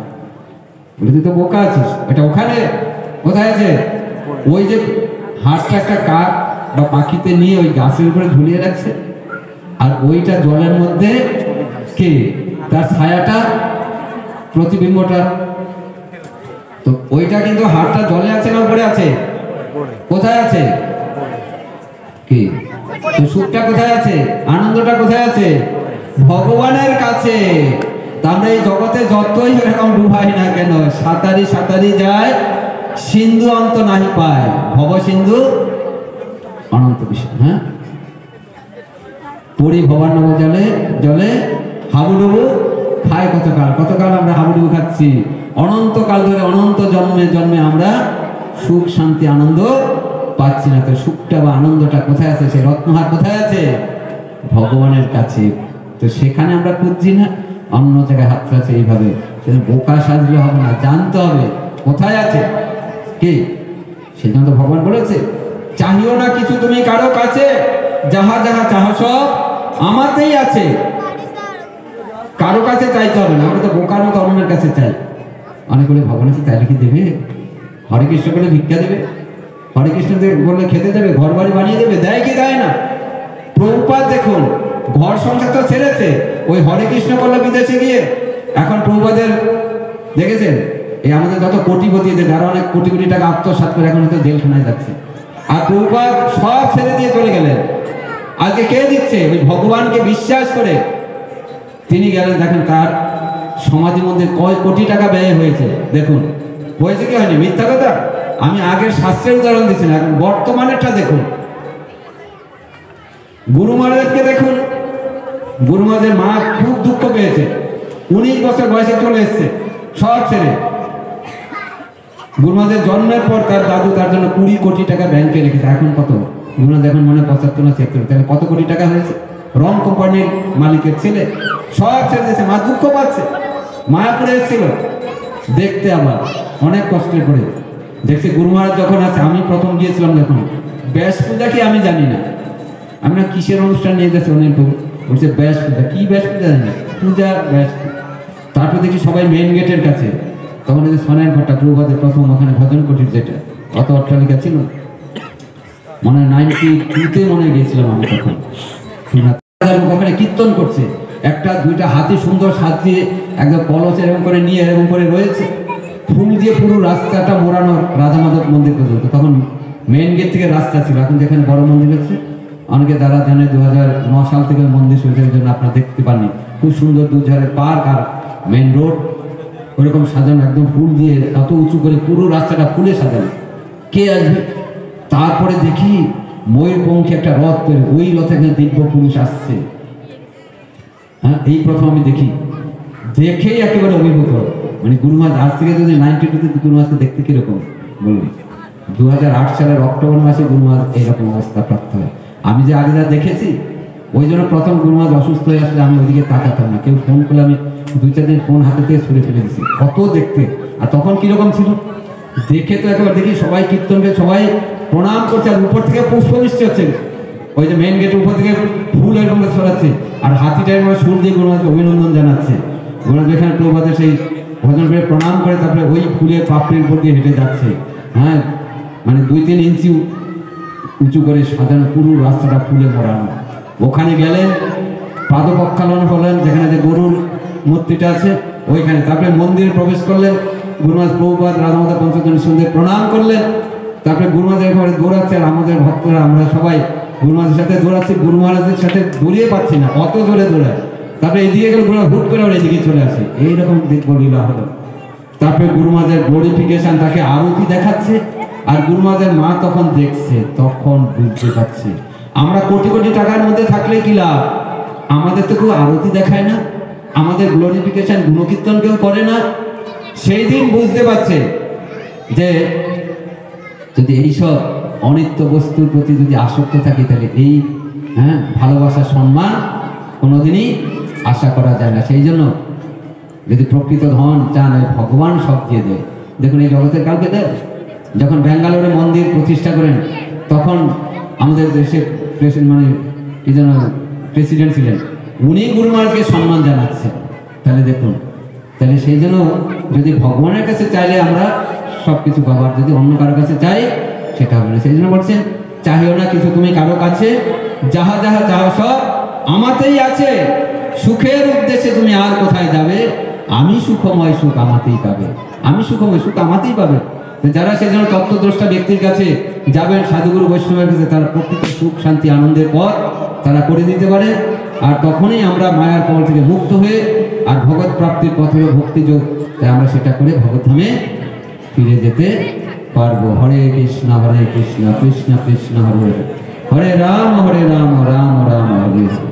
Speaker 4: বলে তুই তো বোকা আছিস, এটা ওখানে কোথায় আছে? ওই যে হাতটা একটা কাক বা পাখিতে নিয়ে ওই গাছের উপরে ঝুলিয়ে রাখছে, আর ওইটা জলের মধ্যে কে, তার ছায়াটা, প্রতিবিম্বটা। তো ওইটা কিন্তু হাতটা জলে আছে না উপরে আছে? কোথায় আছে? কি তো সুখটা কোথায় আছে? আনন্দটা কোথায় আছে? ভগবানের কাছে। তাহলে এই জগতে যতই এরকম ডুবাই না কেন, সাঁতারি সাঁতারি যায়, সিন্ধু অন্ত নাহি পায়। ভব সিন্ধু অনন্ত বিষয়। হ্যাঁ, পরি ভবানব জলে জলে হাবুডুবু খায় কতকাল, কতকাল আমরা হাবুডুবু খাচ্ছি, অনন্তকাল ধরে অনন্ত জন্মে জন্মে আমরা সুখ শান্তি আনন্দ পাচ্ছি না। তো সুখটা বা আনন্দটা কোথায় আছে? সেই রত্নহার কোথায় আছে? ভগবানের কাছে। তো সেখানে আমরা খুঁজছি না, অন্য জায়গায় হাত আছে। এইভাবে বোকা সাজলে হবে না, জানতে হবে কোথায় আছে কি। সেজন্য তো ভগবান বলেছে, চাহিও না কিছু তুমি কারো কাছে, যাহা যাহা চাহ সব আমাতেই আছে। কারো কাছে চাইতে হবে না, আমরা তো বোকার মতো অন্যের কাছে চাই। অনেক বলে ভগবান কি তাইলে কি দেবে? হরে কৃষ্ণ বলে ভিক্ষা দেবে, হরে কৃষ্ণ বললে খেতে দেবে, ঘর বাড়ি বানিয়ে দেবে, দেয় কি দেয় না? প্রভুপাদ দেখুন, ঘর সংসার তো ছেড়েছে, ওই হরে কৃষ্ণ করলো বিদেশে গিয়ে। এখন প্রভুপাদের দেখেছেন, এই আমাদের যত কোটিপতি, যারা অনেক কোটি কোটি টাকা আত্মসাৎ করে এখন হয়তো জেলখানায় যাচ্ছে, আর প্রভুপাদ সব ছেড়ে দিয়ে চলে গেলেন। আজকে কে দিচ্ছে? ওই ভগবানকে বিশ্বাস করে তিনি গেলেন। দেখেন তার সমাজের মধ্যে কয় কোটি টাকা ব্যয় হয়েছে। দেখুন হয়েছে কি হয়নি? মিথ্যা কথা। আমি আগের শাস্ত্রের উদাহরণ দিচ্ছি না, এখন বর্তমানেরটা দেখুন। গুরু মহারাজকে দেখুন, গুরু মহারাজের মা খুব দুঃখ পেয়েছে, 19 বছর বয়সে চলে এসছে সব ছেড়ে। গুরু মহারাজের জন্মের পর তার দাদু তার জন্য 20 কোটি টাকা ব্যাংকে রেখেছে। এখন কত? গুরু মহারাজ এখন মনে 75 না 76, তাহলে কত কোটি টাকা হয়েছে? রং কোম্পানির মালিকের ছেলে সব ছেড়ে দিয়েছে। মা দুঃখ পাচ্ছে, মায়াপুরে এসেছিল দেখতে, আবার অনেক কষ্টের করে দেখছে। গুরু মহারাজ যখন আছে, আমি প্রথম গিয়েছিলাম যখন, ব্যাস পূজা কি আমি জানি না, আমি না কিসের অনুষ্ঠান নিয়ে গেছে অনেক বলছে ব্যাস পূজা কি, ব্যাস পূজা জানি না, পূজা ব্যাস। তারপর দেখি সবাই মেন গেটের কাছে, তখন এই যে সোনার ঘরটা প্রভুপাদের প্রথম ওখানে ভজন কুটির, যেটা অত অট্টালিকা ছিল, মনে হয় 92-তে মনে গিয়েছিলাম আমি তখন। ওখানে কীর্তন করছে, একটা দুইটা হাতি সুন্দর সাজিয়ে একদম কলস এরকম করে নিয়ে এরকম করে রয়েছে, ফুল দিয়ে পুরো রাস্তাটা মোড়ানো রাধা মাধব মন্দির পর্যন্ত। তখন মেন গেট থেকে রাস্তা ছিল, এখন যেখানে বড় মন্দির হচ্ছে, অনেকে যারা জানে 2009 সাল থেকে মন্দির শুরু হয়েছে, জন্য আপনারা দেখতে পাননি। খুব সুন্দর দুধারে পার্ক আর মেন রোড ওরকম সাজানো, একদম ফুল দিয়ে এত উঁচু করে পুরো রাস্তাটা ফুলে সাজানো। কে আসবে? তারপরে দেখি ময়ূরপঙ্খী একটা রথ তৈরি, ওই রথে দিব্য পুরুষ আসছে। হ্যাঁ, এই প্রথম আমি দেখি, দেখেই একেবারে অভিভূত। মানে গুরু মহারাজ আজ থেকে যদি 92-তে গুরু মহারাজকে দেখতে কিরকম বলুন। 2008 সালের অক্টোবর মাসে গুরু মহারাজ এইরকম অবস্থা প্রাপ্ত হয়। আমি যে আগে যা দেখেছি, ওই জন্য প্রথম গুরু মহারাজ অসুস্থ হয়ে আসলে আমি ওইদিকে তাকাতাম না। কেউ ফোন করলে আমি 2-4 দিন ফোন হাতে থেকে ছুড়ে ফেলে দিচ্ছি, কত দেখতে। আর তখন কিরকম ছিল দেখে তো একবার দেখি সবাই কীর্তনকে সবাই প্রণাম করছে, আর উপর থেকে পুষ্পবৃষ্টি হচ্ছে, ওই যে মেন গেটের উপর থেকে ফুল এরকম ছড়াচ্ছে, আর হাতিটার সুর দিয়ে গুরু মহারাজকে অভিনন্দন জানাচ্ছে। গুরু মহারাজ এখানে প্রভুপাদের সেই ভজন করে প্রণাম করে তারপরে ওই ফুলের পাপড়ির উপর দিয়ে হেঁটে যাচ্ছে। হ্যাঁ, মানে 2-3 ইঞ্চি উঁচু করে সাজানো পুরো রাস্তাটা ফুলে ভরানো। ওখানে গেলেন, পাদপ্রক্ষালন হলেন, যেখানে যে গরুর মূর্তিটা আছে ওইখানে। তারপরে মন্দিরে প্রবেশ করলেন, গুরু মহারাজ প্রভুপাদ রাধা মাধব পঞ্চজনের সঙ্গে প্রণাম করলেন। তারপরে গুরু মহারাজ একেবারে দৌড়াচ্ছে, আর আমাদের ভক্তরা আমরা সবাই গুরু মহারাজের সাথে দৌড়াচ্ছি, গুরু মহারাজের সাথে দৌড়িয়ে পাচ্ছি না, অত জোরে দৌড়ায়। তারপরে এইদিকে গেলে গুরু হুট করে ওরা এদিকে চলে আসে, এইরকম দেখবো লীলা হলো। তারপরে গুরু মহারাজের গ্লোরিফিকেশন, তাকে আরতি দেখাচ্ছে, আর গুরু মহারাজের মা তখন দেখছে, তখন বুঝতে পারছে আমরা কোটি কোটি টাকার মধ্যে থাকলে কি লাভ, আমাদের তো কেউ আরতি দেখায় না, আমাদের গ্লোরিফিকেশন গুণকীর্তন কেউ করে না। সেই দিন বুঝতে পারছে যে যদি এইসব অনিত্য বস্তুর প্রতি যদি আসক্ত থাকি, তাহলে এই ভালোবাসা সম্মান কোনোদিনই আশা করা যায় না। সেই জন্য যদি প্রকৃত ধন চান, ওই ভগবান সব দিয়ে দেয়। দেখুন এই জগতের কাউকে দেয়। যখন ব্যাঙ্গালোরে মন্দির প্রতিষ্ঠা করেন, তখন আমাদের দেশের প্রেসিডেন্ট ছিলেন, উনি গুরু মহারাজকে সম্মান জানাচ্ছেন। তাহলে দেখুন, তাহলে সেই জন্য যদি ভগবানের কাছে চাইলে আমরা সব কিছু পাবার, যদি অন্য কারো কাছে চাই সেটা হবে না। সেই জন্য বলছেন, চাহিও না কিছু তুমি কারো কাছে, যাহা যাহা চাও সব আমাতেই আছে। সুখের উদ্দেশ্যে তুমি আর কোথায় যাবে, আমি সুখময়, সুখ আমাতেই পাবে। আমি সুখময়, সুখ আমাতেই পাবে। যারা সেজন্য তত্ত্বদ্রষ্টা ব্যক্তির কাছে যাবেন, সাধুগুরু বৈষ্ণবের কাছে, তারা প্রকৃত সুখ শান্তি আনন্দের পথ তারা করে দিতে পারে। আর তখনই আমরা মায়ার কবল থেকে মুক্ত হয়ে, আর ভগৎ প্রাপ্তির পথ হলো ভক্তিযোগ, তাই আমরা সেটা করে ভগৎধামে ফিরে যেতে পারবো। হরে কৃষ্ণ কৃষ্ণ কৃষ্ণ কৃষ্ণ হরে হরে। हरे राम राम राम हरे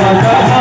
Speaker 5: Raja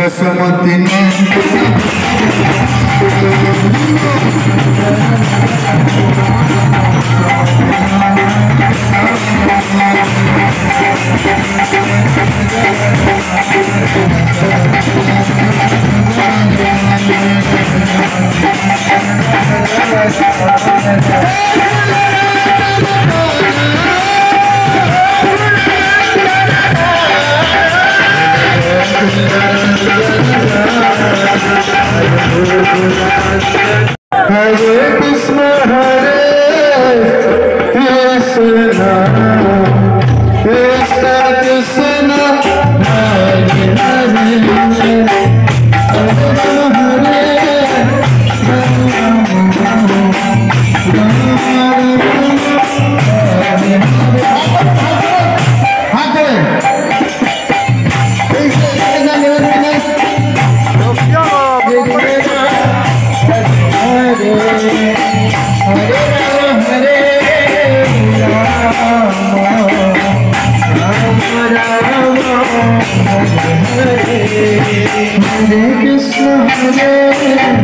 Speaker 5: बसमती हरे कृष्ण कृष्ण कृष्ण हरे हरे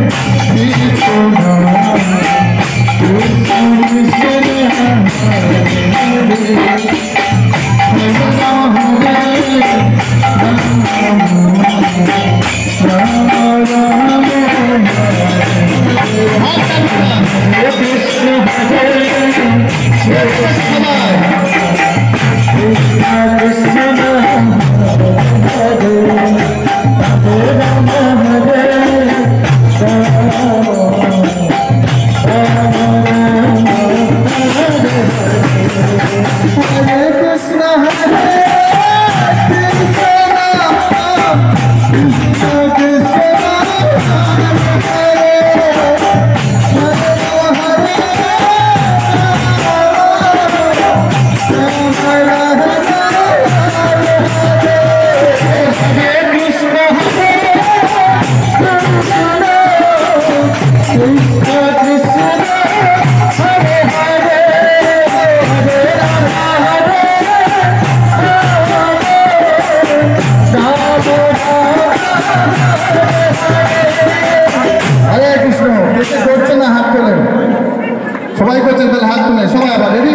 Speaker 5: সবাই করছেন তাহলে হাত তুলে সবাই আবার রেডি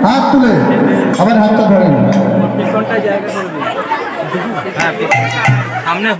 Speaker 5: হাত তুলে আবার হাতটা ধরেন
Speaker 6: সামনে